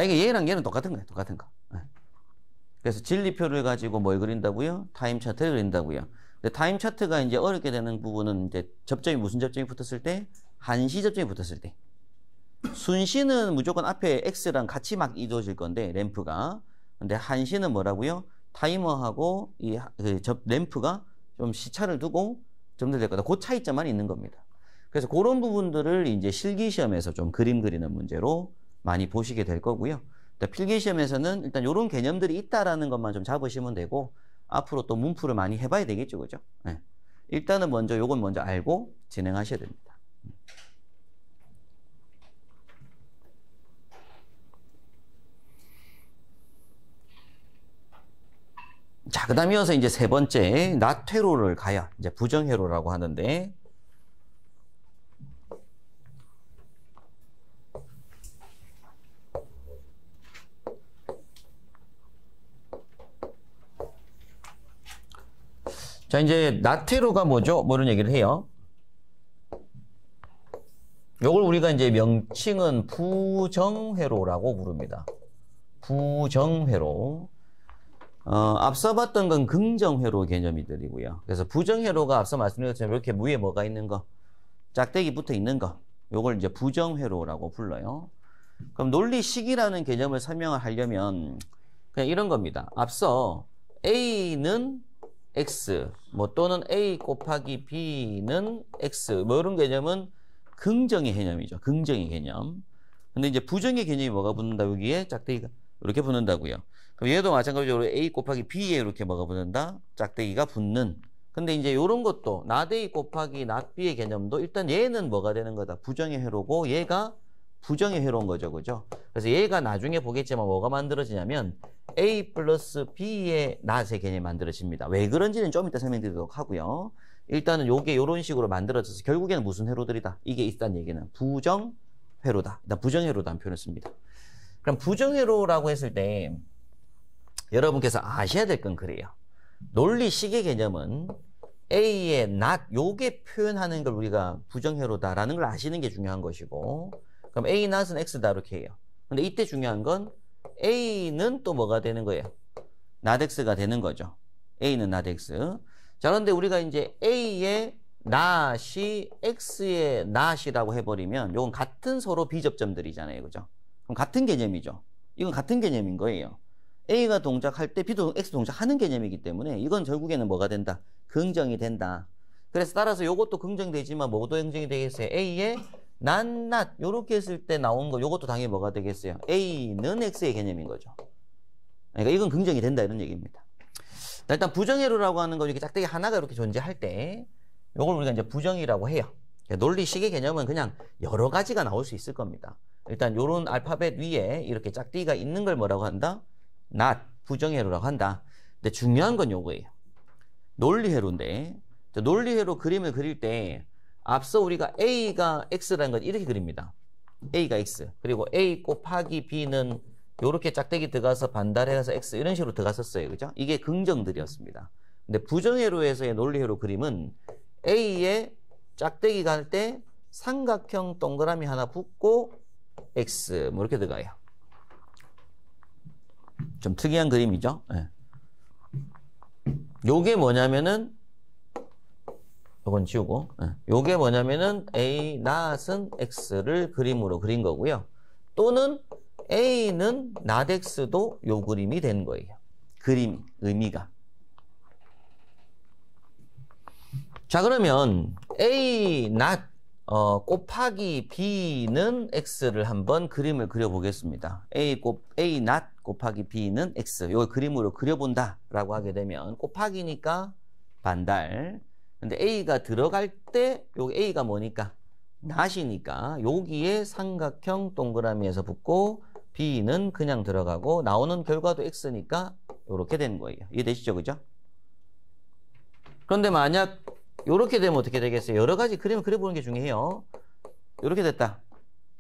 S1: 이게 얘랑 얘는 똑같은 거예요. 똑같은 거. 그래서 진리표를 가지고 뭘 그린다고요? 타임 차트를 그린다고요. 근데 타임 차트가 이제 어렵게 되는 부분은 이제 접점이 무슨 접점이 붙었을 때? 한시 접점이 붙었을 때. 순시는 무조건 앞에 X랑 같이 막 이루어질 건데 램프가. 근데 한시는 뭐라고요? 타이머하고 이 램프가 좀 시차를 두고 점들될 거다. 그 차이점만 있는 겁니다. 그래서 그런 부분들을 이제 실기시험에서 좀 그림 그리는 문제로 많이 보시게 될 거고요. 필기시험에서는 일단 이런 개념들이 있다라는 것만 좀 잡으시면 되고, 앞으로 또 문풀을 많이 해봐야 되겠죠, 그죠? 네. 일단은 먼저 요건 먼저 알고 진행하셔야 됩니다. 자, 그 다음 이어서 이제 세 번째, 낫회로를 가야 이제 부정회로라고 하는데, 자, 이제 낫회로가 뭐죠? 뭐 이런 얘기를 해요. 요걸 우리가 이제 명칭은 부정회로라고 부릅니다. 부정회로. 앞서 봤던 건 긍정회로 개념이들이고요. 그래서 부정회로가 앞서 말씀드린 것처럼 이렇게 위에 뭐가 있는 거, 짝대기 붙어 있는 거, 요걸 이제 부정회로라고 불러요. 그럼 논리식이라는 개념을 설명을 하려면 그냥 이런 겁니다. 앞서 A는 X, 뭐 또는 A 곱하기 B는 X, 뭐 이런 개념은 긍정의 개념이죠. 긍정의 개념. 근데 이제 부정의 개념이 뭐가 붙는다? 여기에 짝대기가 이렇게 붙는다고요. 그럼 얘도 마찬가지로 A 곱하기 B에 이렇게 뭐가 붙는다? 짝대기가 붙는. 근데 이제 이런 것도 not A 곱하기 not B의 개념도 일단 얘는 뭐가 되는 거다? 부정의 회로고 얘가 부정의 회로인 거죠. 그죠? 그래서 얘가 나중에 보겠지만 뭐가 만들어지냐면 A 플러스 B의 not의 개념이 만들어집니다. 왜 그런지는 좀 이따 설명드리도록 하고요. 일단은 요게 이런 식으로 만들어져서 결국에는 무슨 회로들이다? 이게 있다는 얘기는 부정회로다. 일단 부정회로다는 표현을 씁니다. 그럼 부정회로라고 했을 때 여러분께서 아셔야 될 건 그래요. 논리식의 개념은 A의 not 요게 표현하는 걸 우리가 부정회로다라는 걸 아시는 게 중요한 것이고, 그럼 A not은 X다 이렇게 해요. 근데 이때 중요한 건 A는 또 뭐가 되는 거예요? not X가 되는 거죠. A는 not X. 자, 그런데 우리가 이제 A의 not이 X의 not이라고 해버리면 요건 같은 서로 비접점들이잖아요. 그죠? 그럼 같은 개념이죠. 이건 같은 개념인 거예요. A가 동작할 때 B도 X 동작하는 개념이기 때문에 이건 결국에는 뭐가 된다? 긍정이 된다. 그래서 따라서 요것도 긍정되지만 뭐도 긍정이 되겠어요? A의 not 요렇게 했을 때 나온 거 요것도 당연히 뭐가 되겠어요? A는 X의 개념인 거죠. 그러니까 이건 긍정이 된다 이런 얘기입니다. 일단 부정회로라고 하는 거 이렇게 짝대기 하나가 이렇게 존재할 때 요걸 우리가 이제 부정이라고 해요. 논리식의 개념은 그냥 여러 가지가 나올 수 있을 겁니다. 일단 요런 알파벳 위에 이렇게 짝대기가 있는 걸 뭐라고 한다? not, 부정회로라고 한다. 근데 중요한 건 요거예요. 논리회로인데, 논리회로 그림을 그릴 때 앞서 우리가 A가 X라는 건 이렇게 그립니다. A가 X, 그리고 A 곱하기 B는 요렇게 짝대기 들어가서 반달해서 X 이런 식으로 들어갔었어요. 그죠? 이게 긍정들이었습니다. 근데 부정회로에서의 논리회로 그림은 A에 짝대기 갈 때 삼각형 동그라미 하나 붙고 X 뭐 이렇게 들어가요. 좀 특이한 그림이죠. 네. 요게 뭐냐면은 요건 지우고 요게 뭐냐면은 A not은 X를 그림으로 그린 거고요. 또는 A는 not X도 요 그림이 된 거예요. 그림 의미가. 자, 그러면 A not 곱하기 B는 X를 한번 그림을 그려보겠습니다. A not 곱하기 B는 X. 이걸 그림으로 그려본다 라고 하게 되면 곱하기니까 반달. 근데 A가 들어갈 때 여기 A가 뭐니까? not이니까 여기에 삼각형 동그라미에서 붙고 B는 그냥 들어가고 나오는 결과도 X니까 이렇게 되는 거예요. 이해되시죠? 그죠? 그런데 만약 이렇게 되면 어떻게 되겠어요? 여러 가지 그림을 그려보는 게 중요해요. 이렇게 됐다.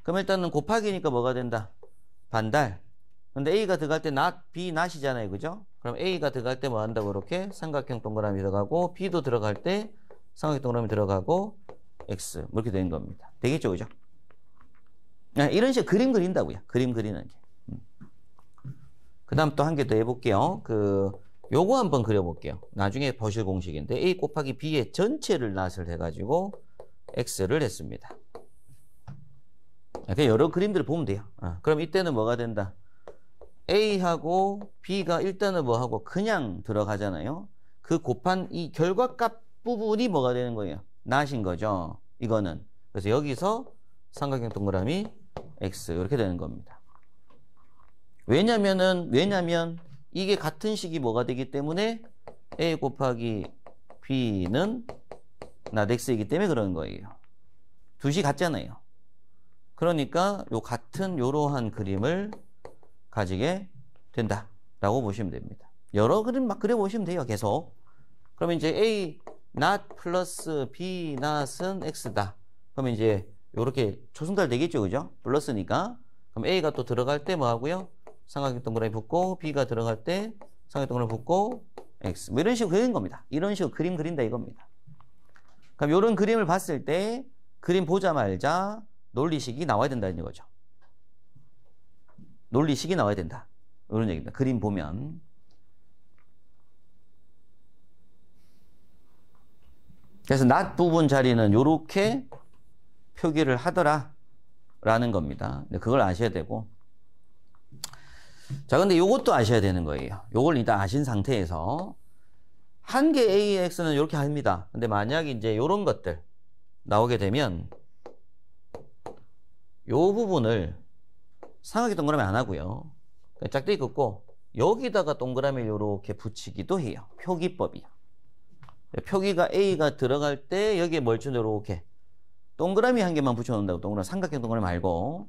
S1: 그럼 일단은 곱하기니까 뭐가 된다? 반달. 근데 A가 들어갈 때 not, B, not이잖아요. 그죠? 그럼 A가 들어갈 때 뭐 한다고 이렇게 삼각형 동그라미 들어가고 B도 들어갈 때 삼각형 동그라미 들어가고 X. 뭐 이렇게 되는 겁니다. 되겠죠? 그죠? 이런 식으로 그림 그린다고요. 그림 그리는 게. 그 다음 또 한 개 더 해볼게요. 요거 한번 그려볼게요. 나중에 보실 공식인데 A 곱하기 B의 전체를 not을 해가지고 X를 했습니다. 그냥 여러 그림들을 보면 돼요. 그럼 이때는 뭐가 된다? A하고 B가 일단은 뭐하고 그냥 들어가잖아요. 그 곱한 이 결과값 부분이 뭐가 되는 거예요? not인 거죠. 이거는. 그래서 여기서 삼각형 동그라미 X 이렇게 되는 겁니다. 왜냐면 이게 같은 식이 뭐가 되기 때문에 A 곱하기 B는 not X이기 때문에 그런 거예요. 둘이 같잖아요. 그러니까 요 같은 요러한 그림을 가지게 된다라고 보시면 됩니다. 여러 그림 막 그려보시면 돼요. 계속. 그러면 이제 A not 플러스 B not은 X다. 그러면 이제 요렇게 초승달 되겠죠. 그죠? 플러스니까. 그럼 A가 또 들어갈 때 뭐 하고요? 삼각형 동그라미 붙고 B가 들어갈 때 삼각형 동그라미 붙고 X. 뭐 이런 식으로 그리는 겁니다. 이런 식으로 그림 그린다 이겁니다. 그럼 요런 그림을 봤을 때 그림 보자마자 논리식이 나와야 된다는 거죠. 논리식이 나와야 된다. 이런 얘기입니다. 그림 보면. 그래서 not 부분 자리는 요렇게 표기를 하더라 라는 겁니다. 그걸 아셔야 되고. 자, 근데 요것도 아셔야 되는 거예요. 요걸 일단 아신 상태에서 한 개 AX는 이렇게 합니다. 근데 만약에 이제 요런 것들 나오게 되면 요 부분을 삼각형 동그라미 안 하고요. 짝대기 긋고 여기다가 동그라미를 요렇게 붙이기도 해요. 표기법이요. 표기가 A가 들어갈 때 여기에 멀쩡히 요렇게 동그라미 한 개만 붙여놓는다고. 동그라미, 삼각형 동그라미 말고.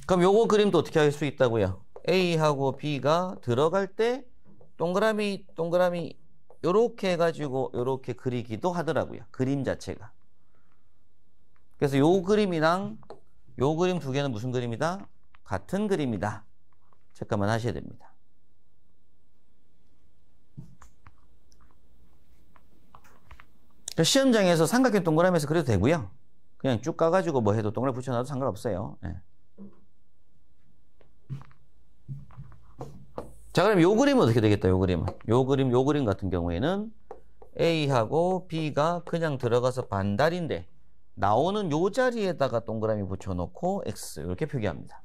S1: 그럼 요거 그림도 어떻게 할 수 있다고요? A하고 B가 들어갈 때 동그라미 요렇게 해가지고 요렇게 그리기도 하더라고요. 그림 자체가. 그래서 요 그림이랑 요 그림 두 개는 무슨 그림이다? 같은 그림이다. 체크만 하셔야 됩니다. 시험장에서 삼각형 동그라미에서 그려도 되고요. 그냥 쭉 가가지고 뭐 해도 동그라미 붙여놔도 상관없어요. 네. 자, 그럼 요 그림은 어떻게 되겠다, 요 그림은. 요 그림 같은 경우에는 A하고 B가 그냥 들어가서 반달인데 나오는 요 자리에다가 동그라미 붙여놓고 X 이렇게 표기합니다.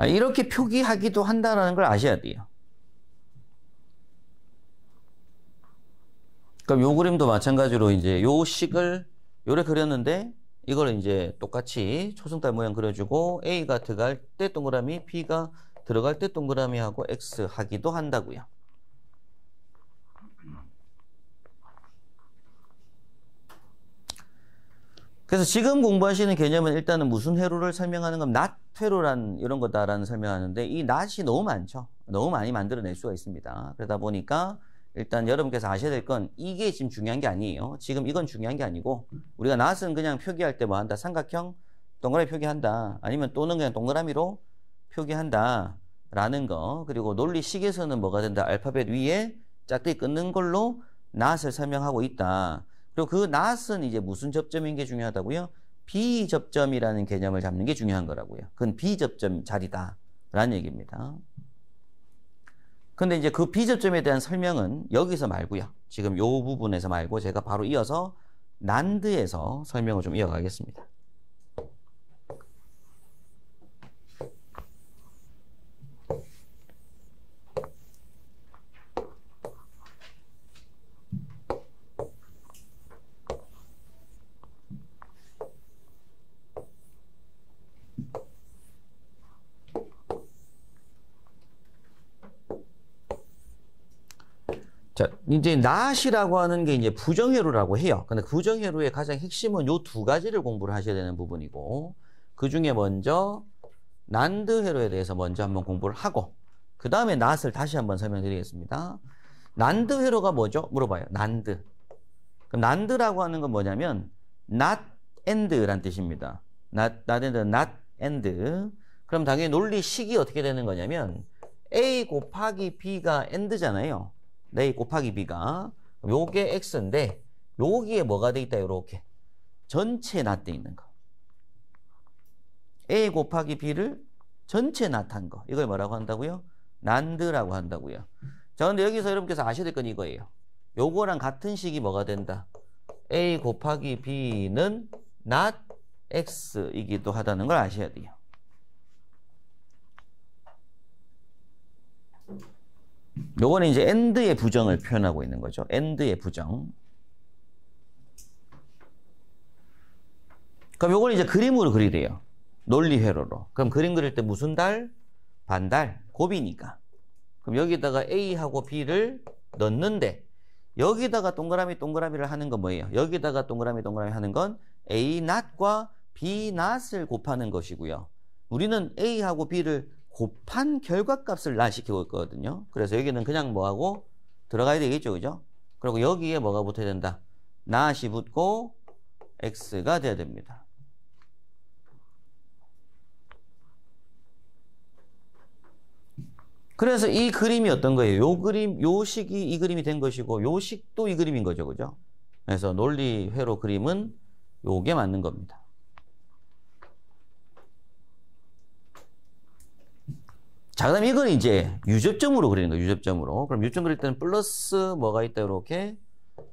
S1: 이렇게 표기하기도 한다는 걸 아셔야 돼요. 그럼 요 그림도 마찬가지로 이제 요 식을 요래 그렸는데 이걸 이제 똑같이 초승달 모양 그려주고 A가 들어갈 때 동그라미, B가 들어갈 때 동그라미 하고 X 하기도 한다고요. 그래서 지금 공부하시는 개념은 일단은 무슨 회로를 설명하는 건 not 회로란 이런 거다라는 설명하는데 이 not이 너무 많죠. 너무 많이 만들어낼 수가 있습니다. 그러다 보니까 일단 여러분께서 아셔야 될 건 이게 지금 중요한 게 아니에요. 지금 이건 중요한 게 아니고 우리가 not은 그냥 표기할 때 뭐 한다? 삼각형 동그라미 표기한다. 아니면 또는 그냥 동그라미로 표기한다 라는 거. 그리고 논리식에서는 뭐가 된다? 알파벳 위에 짝대기 끊는 걸로 not을 설명하고 있다. 그리고 그 not은 이제 무슨 접점인 게 중요하다고요? 비접점이라는 개념을 잡는 게 중요한 거라고요. 그건 비접점 자리다 라는 얘기입니다. 근데 이제 그 비접점에 대한 설명은 여기서 말고요. 지금 요 부분에서 말고 제가 바로 이어서 난드에서 설명을 좀 이어가겠습니다. 자, 이제 not이라고 하는 게 이제 부정회로라고 해요. 근데 부정회로의 가장 핵심은 요 두 가지를 공부를 하셔야 되는 부분이고, 그 중에 먼저 난드 회로에 대해서 먼저 한번 공부를 하고, 그 다음에 not을 다시 한번 설명드리겠습니다. 난드 회로가 뭐죠? 물어봐요. 난드. 그럼 난드라고 하는 건 뭐냐면 not and란 뜻입니다. not and. 그럼 당연히 논리식이 어떻게 되는 거냐면 A 곱하기 B가 and잖아요. A 곱하기 B가. 요게 X인데 여기에 뭐가 돼 있다? 요렇게 전체 not 돼 있는 거. A 곱하기 B를 전체 not 한 거. 이걸 뭐라고 한다고요? 난드라고 한다고요. 자, 근데 여기서 여러분께서 아셔야 될 건 이거예요. 요거랑 같은 식이 뭐가 된다? A 곱하기 B는 not X이기도 하다는 걸 아셔야 돼요. 요거는 이제 and의 부정을 표현하고 있는 거죠. and의 부정. 그럼 요걸 이제 그림으로 그리래요. 논리회로로. 그럼 그림 그릴 때 무슨 달? 반달. 곱이니까. 그럼 여기다가 A하고 B를 넣는데 여기다가 동그라미 동그라미를 하는 건 뭐예요? 여기다가 동그라미 동그라미 하는 건 A not과 B not을 곱하는 것이고요. 우리는 A하고 B를 곱한 결과값을 not 시키고 있거든요. 그래서 여기는 그냥 뭐하고 들어가야 되겠죠, 그죠? 그리고 여기에 뭐가 붙어야 된다? not이 붙고 X가 돼야 됩니다. 그래서 이 그림이 어떤 거예요? 요 그림, 요 식이 이 그림이 된 것이고, 요 식도 이 그림인 거죠, 그죠? 그래서 논리회로 그림은 요게 맞는 겁니다. 자, 그 다음에 이건 이제 유접점으로 그리는 거예요, 유접점으로. 그럼 유접점 그릴 때는 플러스 뭐가 있다, 이렇게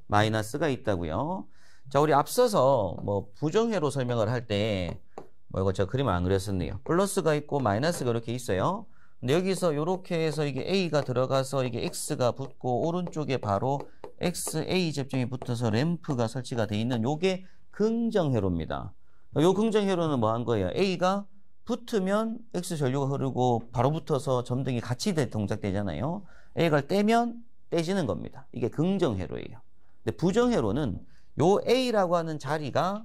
S1: 마이너스가 있다고요. 자, 우리 앞서서 뭐 부정회로 설명을 할 때, 뭐 이거 제가 그림을 안 그렸었네요. 플러스가 있고 마이너스가 이렇게 있어요. 근데 여기서 이렇게 해서 이게 A가 들어가서 이게 X가 붙고 오른쪽에 바로 XA 접점이 붙어서 램프가 설치가 돼 있는 요게 긍정회로입니다. 요 긍정회로는 뭐 한 거예요? A가 붙으면 X 전류가 흐르고 바로 붙어서 점등이 같이 동작되잖아요. A가 떼면 떼지는 겁니다. 이게 긍정회로예요. 근데 부정회로는 요 A라고 하는 자리가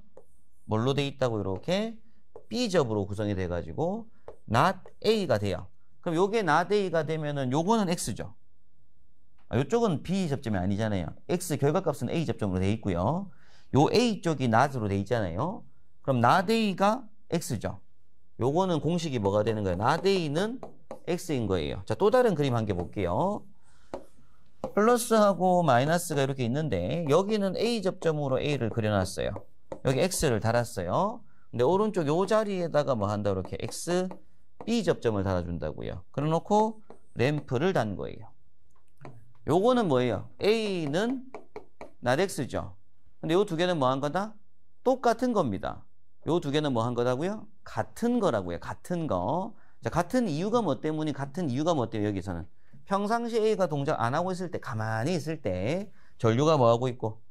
S1: 뭘로 돼 있다고 이렇게 B접으로 구성이 돼 가지고 not A가 돼요. 그럼 요게 not A가 되면은 요거는 X죠. 요쪽은 B 접점이 아니잖아요. X 결과값은 A 접점으로 돼 있고요. 요 A 쪽이 not으로 돼 있잖아요. 그럼 not A가 X죠. 요거는 공식이 뭐가 되는 거예요? not A는 X인 거예요. 자, 또 다른 그림 한 개 볼게요. 플러스하고 마이너스가 이렇게 있는데 여기는 A 접점으로 A를 그려놨어요. 여기 X를 달았어요. 근데 오른쪽 요 자리에다가 뭐 한다 이렇게 X, B 접점을 달아준다고요. 그래놓고 램프를 단 거예요. 요거는 뭐예요? A는 not X죠. 근데 요 두 개는 뭐 한 거다? 똑같은 겁니다. 요 두 개는 뭐 한 거다고요? 같은 거라고요. 같은 거. 자, 같은 이유가 뭐 때문에? 같은 이유가 뭐 때문에? 여기서는 평상시 A가 동작 안 하고 있을 때, 가만히 있을 때 전류가 뭐 하고 있고?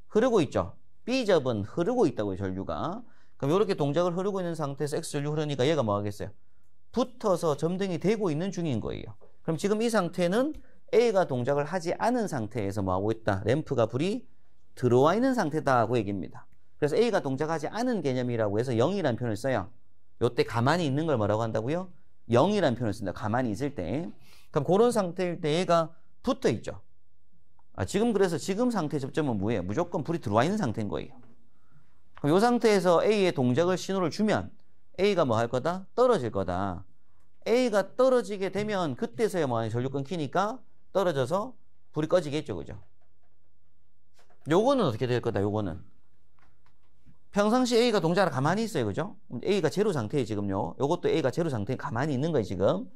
S1: 흐르고 있죠. B접은 흐르고 있다고요, 전류가. 그럼 이렇게 동작을 흐르고 있는 상태에서 X 전류 흐르니까 얘가 뭐 하겠어요? 붙어서 점등이 되고 있는 중인 거예요. 그럼 지금 이 상태는 A가 동작을 하지 않은 상태에서 뭐 하고 있다? 램프가 불이 들어와 있는 상태다고 얘기입니다. 그래서 A가 동작하지 않은 개념이라고 해서 0이라는 표현을 써요. 요때 가만히 있는 걸 뭐라고 한다고요? 0이라는 표현을 쓴다. 가만히 있을 때. 그럼 그런 상태일 때 얘가 붙어 있죠. 지금 그래서 지금 상태 접점은 뭐예요? 무조건 불이 들어와 있는 상태인 거예요. 그럼 이 상태에서 A의 동작을 신호를 주면 A가 뭐 할 거다? 떨어질 거다. A가 떨어지게 되면 그때서야 뭐 하냐? 전류 끊기니까 떨어져서 불이 꺼지겠죠. 그죠? 요거는 어떻게 될 거다? 요거는 평상시 A가 동작을 가만히 있어요. 그죠? A가 제로 상태에 지금요. 요것도 A가 제로 상태에 가만히 있는 거예요. 지금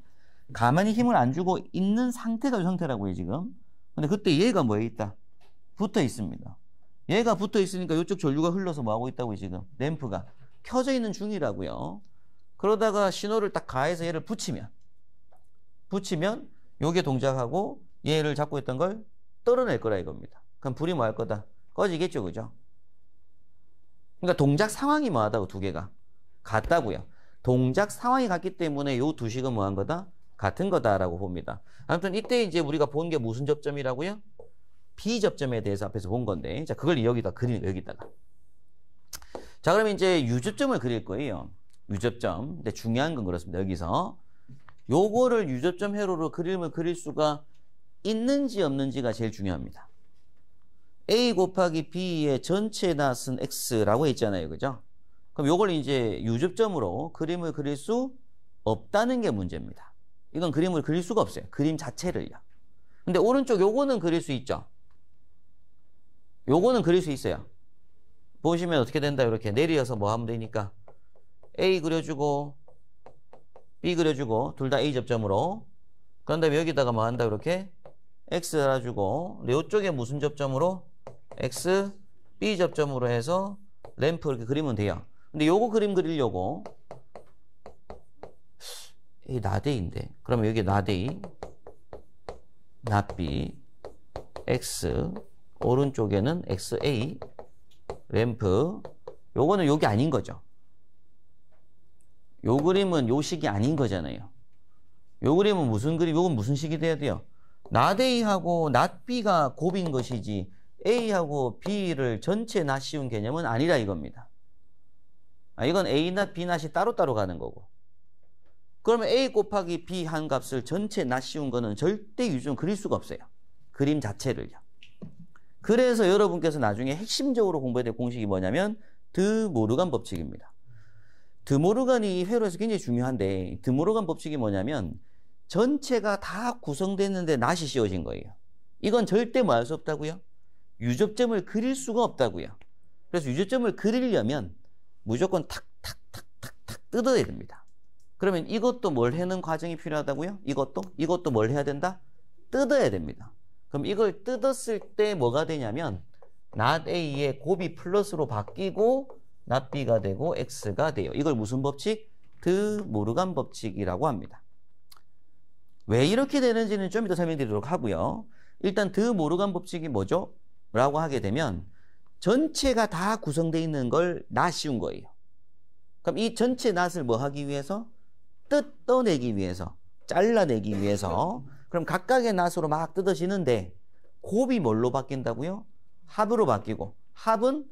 S1: 가만히 힘을 안 주고 있는 상태가 이 상태라고요. 지금. 근데 그때 얘가 뭐에 있다? 붙어 있습니다. 얘가 붙어 있으니까 이쪽 전류가 흘러서 뭐 하고 있다고요. 지금 램프가 켜져 있는 중이라고요. 그러다가 신호를 딱 가해서 얘를 붙이면 요게 동작하고 얘를 잡고 있던 걸 떨어낼 거라 이겁니다. 그럼 불이 뭐 할 거다? 꺼지겠죠. 그죠? 그러니까 동작 상황이 뭐 하다고 두 개가 같다고요. 동작 상황이 같기 때문에 요 두 식은 뭐 한 거다? 같은 거다라고 봅니다. 아무튼 이때 이제 우리가 본 게 무슨 접점이라고요? B 접점에 대해서 앞에서 본 건데, 자, 그걸 여기다 그리는 거, 여기다가. 자, 그러면 이제 유접점을 그릴 거예요. 유접점. 근데 중요한 건 그렇습니다. 여기서 요거를 유접점 회로로 그림을 그릴 수가 있는지 없는지가 제일 중요합니다. A 곱하기 B의 전체 낫은 X라고 했잖아요. 그죠? 그럼 요걸 이제 유접점으로 그림을 그릴 수 없다는 게 문제입니다. 이건 그림을 그릴 수가 없어요. 그림 자체를요. 근데 오른쪽 요거는 그릴 수 있죠. 요거는 그릴 수 있어요. 보시면 어떻게 된다. 이렇게 내려서 뭐 하면 되니까 A 그려주고 B 그려주고 둘 다 A 접점으로, 그런 다음에 여기다가 뭐 한다. 이렇게 X 달아주고, 요쪽에 무슨 접점으로? X, B 접점으로 해서 램프 이렇게 그리면 돼요. 근데 요거 그림 그리려고 이 나데이인데, 그러면 여기 나데이, 나B, X, 오른쪽에는 XA, 램프, 요거는 요게 아닌 거죠. 요 그림은 요 식이 아닌 거잖아요. 요 그림은 무슨 그림, 요건 무슨 식이 돼야 돼요? not A하고 not B가 곱인 것이지 A하고 B를 전체 not 씌운 개념은 아니라 이겁니다. 이건 A not, B not이 따로따로 가는 거고. 그러면 A 곱하기 B 한 값을 전체 not 씌운 거는 절대 유주는 그릴 수가 없어요. 그림 자체를요. 그래서 여러분께서 나중에 핵심적으로 공부해야 될 공식이 뭐냐면 드모르간 법칙입니다. 드모르간이 회로에서 굉장히 중요한데 드모르간 법칙이 뭐냐면 전체가 다 구성됐는데 not이 씌워진 거예요. 이건 절대 뭐 할 수 없다고요? 유접점을 그릴 수가 없다고요. 그래서 유접점을 그리려면 무조건 탁탁탁탁탁 뜯어야 됩니다. 그러면 이것도 뭘 해는 과정이 필요하다고요? 이것도 뭘 해야 된다? 뜯어야 됩니다. 그럼 이걸 뜯었을 때 뭐가 되냐면 not A의 곱이 플러스로 바뀌고 not B가 되고 X가 돼요. 이걸 무슨 법칙? 드모르간 법칙이라고 합니다. 왜 이렇게 되는지는 좀 이따 설명드리도록 하고요. 일단 드모르간 법칙이 뭐죠? 라고 하게 되면 전체가 다 구성되어 있는 걸 not 씌운 거예요. 그럼 이 전체 not을 뭐 하기 위해서? 뜯어내기 위해서, 잘라내기 위해서. 그럼 각각의 not으로 막 뜯어지는데 곱이 뭘로 바뀐다고요? 합으로 바뀌고 합은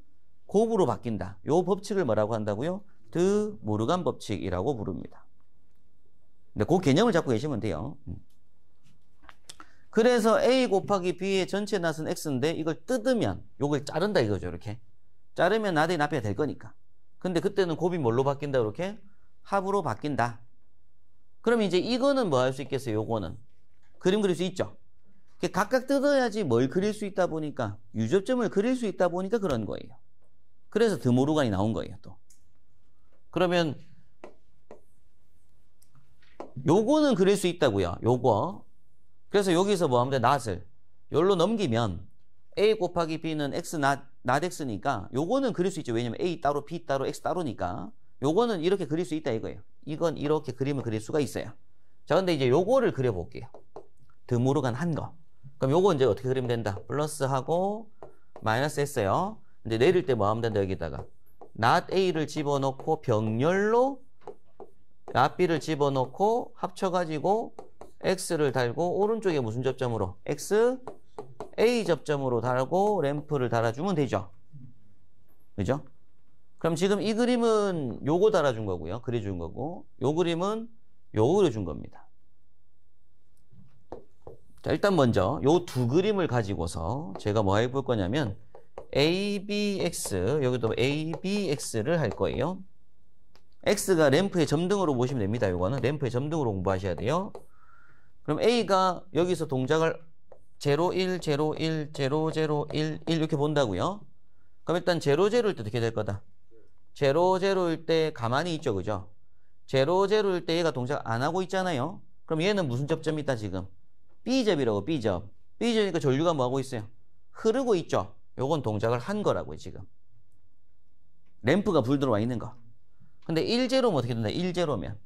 S1: 곱으로 바뀐다. 요 법칙을 뭐라고 한다고요? 드모르간 법칙이라고 부릅니다. 근데 그 개념을 잡고 계시면 돼요. 그래서 A 곱하기 B의 전체 not은 X인데 이걸 뜯으면 요걸 자른다 이거죠. 이렇게 자르면 not이 나피가 될 거니까. 근데 그때는 곱이 뭘로 바뀐다? 이렇게 합으로 바뀐다. 그럼 이제 이거는 뭐 할 수 있겠어요? 요거는 그림 그릴 수 있죠. 각각 뜯어야지 뭘 그릴 수 있다 보니까 유접점을 그릴 수 있다 보니까 그런 거예요. 그래서 드모르간이 나온 거예요. 또 그러면 요거는 그릴 수 있다고요. 요거. 그래서 여기서 뭐 하면 돼? not을 여기로 넘기면 A 곱하기 B는 X not X니까 요거는 그릴 수 있죠. 왜냐면 A 따로 B 따로 X 따로니까 요거는 이렇게 그릴 수 있다 이거예요. 이건 이렇게 그림을 그릴 수가 있어요. 자, 근데 이제 요거를 그려볼게요. 드모르간 한 거. 그럼 요거 이제 어떻게 그리면 된다? 플러스하고 마이너스 했어요. 이제 내릴 때 뭐 하면 된다? 여기다가 not A를 집어넣고 병렬로 not B를 집어넣고 합쳐가지고 X를 달고 오른쪽에 무슨 접점으로? X, A 접점으로 달고 램프를 달아주면 되죠. 그죠? 그럼 지금 이 그림은 요거 달아준 거고요. 그려준 거고 요 그림은 요거 그려준 겁니다. 자, 일단 먼저 요 두 그림을 가지고서 제가 뭐 해볼 거냐면 ABX, 여기도 ABX를 할 거예요. X가 램프의 점등으로 보시면 됩니다. 요거는 램프의 점등으로 공부하셔야 돼요. 그럼 A가 여기서 동작을 0, 1, 0, 1, 0, 0, 1, 1 이렇게 본다고요. 그럼 일단 0, 0일 때 어떻게 될 거다? 0, 0일 때 가만히 있죠. 그죠? 0, 0일 때 얘가 동작 안 하고 있잖아요. 그럼 얘는 무슨 접점이 있다 지금? B접이라고. B접. B접이니까 전류가 뭐 하고 있어요? 흐르고 있죠. 요건 동작을 한 거라고요. 지금 램프가 불 들어와 있는 거. 근데 1, 0면 어떻게 된다? 1, 0면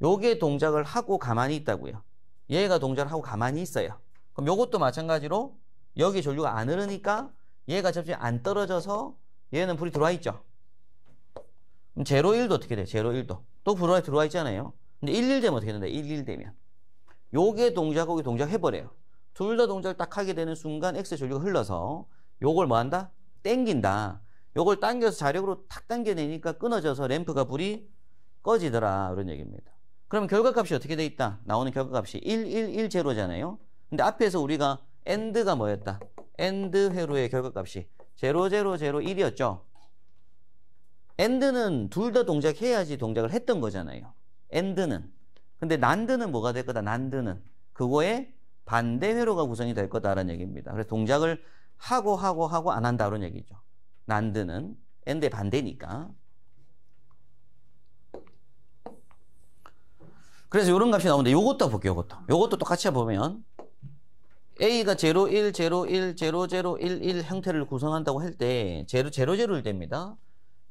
S1: 요게 동작을 하고 가만히 있다고요. 얘가 동작을 하고 가만히 있어요. 그럼 요것도 마찬가지로 여기 전류가 안 흐르니까 얘가 접점이 안 떨어져서 얘는 불이 들어와 있죠. 그럼 0, 1도 어떻게 돼? 0, 1도 또 불이 들어와 있잖아요. 근데 1, 1 되면 어떻게 된다? 1, 1 되면 요게 동작하고 요게 동작 해버려요. 둘 다 동작을 딱 하게 되는 순간 X 전류가 흘러서 요걸 뭐 한다? 땡긴다. 요걸 당겨서 자력으로 탁 당겨내니까 끊어져서 램프가 불이 꺼지더라. 이런 얘기입니다. 그럼 결과값이 어떻게 돼 있다? 나오는 결과값이 1, 1, 1, 0잖아요. 근데 앞에서 우리가 AND가 뭐였다? AND 회로의 결과값이 0, 0, 0, 1이었죠. AND는 둘 다 동작해야지 동작을 했던 거잖아요. AND는. 근데 NAND는 뭐가 될 거다? NAND는 그거의 반대 회로가 구성이 될 거다라는 얘기입니다. 그래서 동작을 하고 안 한다 그런 얘기죠. NAND는 AND의 반대니까. 그래서 이런 값이 나오는데 요것도 볼게요. 요것도 똑같이 보면 A가 0, 1, 0, 1, 0, 0, 1, 1 형태를 구성한다고 할 때 0, 0, 0를 됩니다.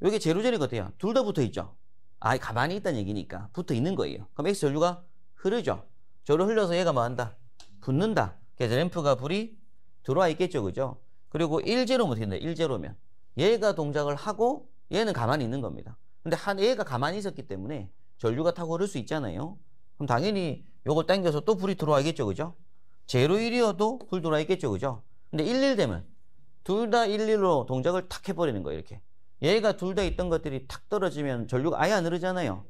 S1: 여기 0, 0이거든요. 둘 다 붙어 있죠. 가만히 있다는 얘기니까 붙어 있는 거예요. 그럼 X 전류가 흐르죠. 저로 흘려서 얘가 뭐 한다? 붙는다. 그래서 램프가 불이 들어와 있겠죠. 그죠? 그리고 1, 0면 어떻게 된다? 1, 0면 얘가 동작을 하고 얘는 가만히 있는 겁니다. 근데 얘가 가만히 있었기 때문에 전류가 타고 흐를 수 있잖아요. 그럼 당연히 요걸 당겨서 또 불이 들어와야겠죠. 그죠? 제로 1이어도 불 돌아 있겠죠, 그죠? 근데 1, 1 되면 둘 다 1, 1로 동작을 탁 해버리는 거예요, 이렇게. 얘가 둘 다 있던 것들이 탁 떨어지면 전류가 아예 안 흐르잖아요.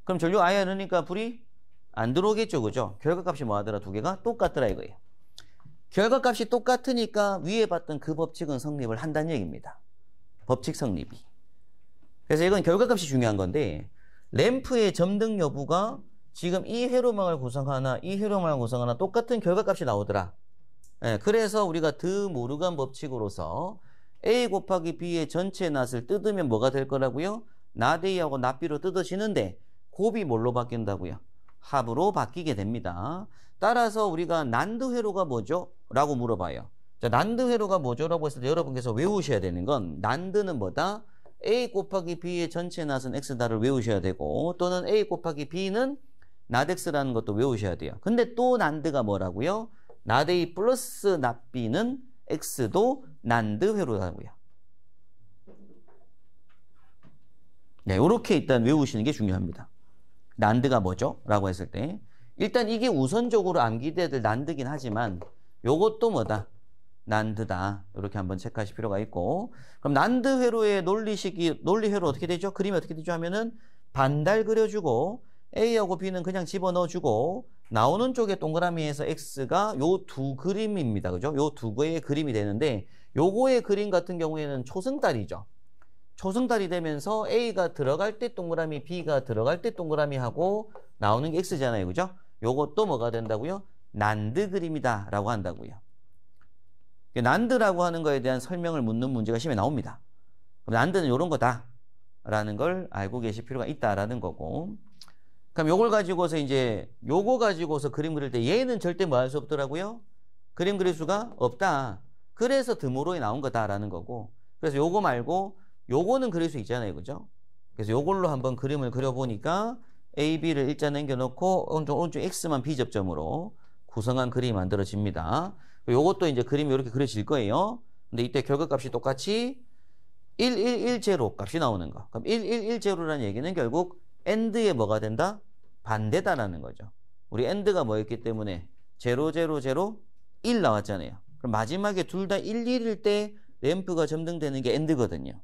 S1: 그럼 전류가 아예 안 흐르니까 불이 안 들어오겠죠, 그죠? 결과값이 뭐 하더라? 두 개가 똑같더라 이거예요. 결과값이 똑같으니까 위에 봤던 그 법칙은 성립을 한다는 얘기입니다. 법칙 성립이. 그래서 이건 결과값이 중요한 건데 램프의 점등 여부가 지금 이 회로망을 구성하나 이 회로망을 구성하나 똑같은 결과값이 나오더라. 예, 그래서 우리가 드 모르간 법칙으로서 A 곱하기 B의 전체 낫을 뜯으면 뭐가 될 거라고요? 낫 A하고 낫 B로 뜯어지는데 곱이 뭘로 바뀐다고요? 합으로 바뀌게 됩니다. 따라서 우리가 난드 회로가 뭐죠? 라고 물어봐요. 자, 난드 회로가 뭐죠? 라고 했을 때 여러분께서 외우셔야 되는 건 난드는 뭐다? A 곱하기 B의 전체 낫은 X다를 외우셔야 되고 또는 A 곱하기 B는 낫 X라는 것도 외우셔야 돼요. 근데 또 난드가 뭐라고요? 낫 A 플러스 낫 B는 X도 난드 회로라고요. 네, 이렇게 일단 외우시는 게 중요합니다. 난드가 뭐죠? 라고 했을 때 일단 이게 우선적으로 암기돼야 될 난드긴 하지만 요것도 뭐다? 난드다. 이렇게 한번 체크하실 필요가 있고 그럼 난드 회로의 논리 회로 어떻게 되죠? 그림이 어떻게 되죠? 하면은 반달 그려주고 A하고 B는 그냥 집어넣어주고 나오는 쪽에 동그라미에서 X가 요 두 그림입니다. 그죠? 요 두 개의 그림이 되는데 요거의 그림 같은 경우에는 초승달이죠. 초승달이 되면서 A가 들어갈 때 동그라미, B가 들어갈 때 동그라미 하고 나오는 게 X잖아요. 그죠? 요것도 뭐가 된다고요? 난드 그림이다 라고 한다고요. 난드라고 하는 거에 대한 설명을 묻는 문제가 시험에 나옵니다. 그럼 난드는 요런 거다 라는 걸 알고 계실 필요가 있다라는 거고 그럼 요걸 가지고서 이제 요거 가지고서 그림 그릴 때 얘는 절대 뭐 할 수 없더라고요? 그림 그릴 수가 없다. 그래서 드모로에 나온 거다라는 거고 그래서 요거 말고 요거는 그릴 수 있잖아요. 그죠? 그래서 요걸로 한번 그림을 그려보니까 A, B를 일자 남겨놓고 오른쪽 X만 B접점으로 구성한 그림이 만들어집니다. 요것도 이제 그림이 이렇게 그려질 거예요. 근데 이때 결과값이 똑같이 1, 1, 1, 제로 값이 나오는 거. 그럼 1, 1, 1, 제로라는 얘기는 결국 AND의 뭐가 된다? 반대다라는 거죠. 우리 AND가 뭐였기 때문에 0, 0, 0, 1 나왔잖아요. 그럼 마지막에 둘 다 1, 1일 때 램프가 점등되는 게 AND거든요.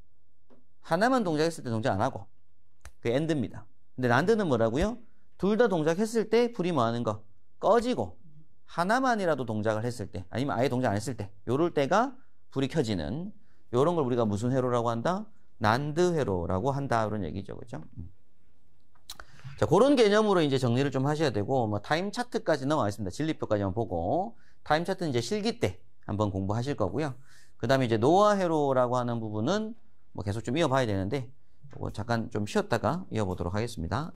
S1: 하나만 동작했을 때 동작 안 하고 그게 AND입니다. 근데 난드는 뭐라고요? 둘 다 동작했을 때 불이 뭐 하는 거? 꺼지고 하나만이라도 동작을 했을 때 아니면 아예 동작 안 했을 때 요럴 때가 불이 켜지는 요런 걸 우리가 무슨 회로라고 한다? 난드 회로라고 한다 이런 얘기죠. 그죠? 자, 그런 개념으로 이제 정리를 좀 하셔야 되고 뭐 타임 차트까지 나와 있습니다. 진리표까지 한번 보고 타임 차트는 이제 실기 때 한번 공부하실 거고요. 그다음에 이제 노아 회로라고 하는 부분은 뭐 계속 좀 이어봐야 되는데 잠깐 좀 쉬었다가 이어보도록 하겠습니다.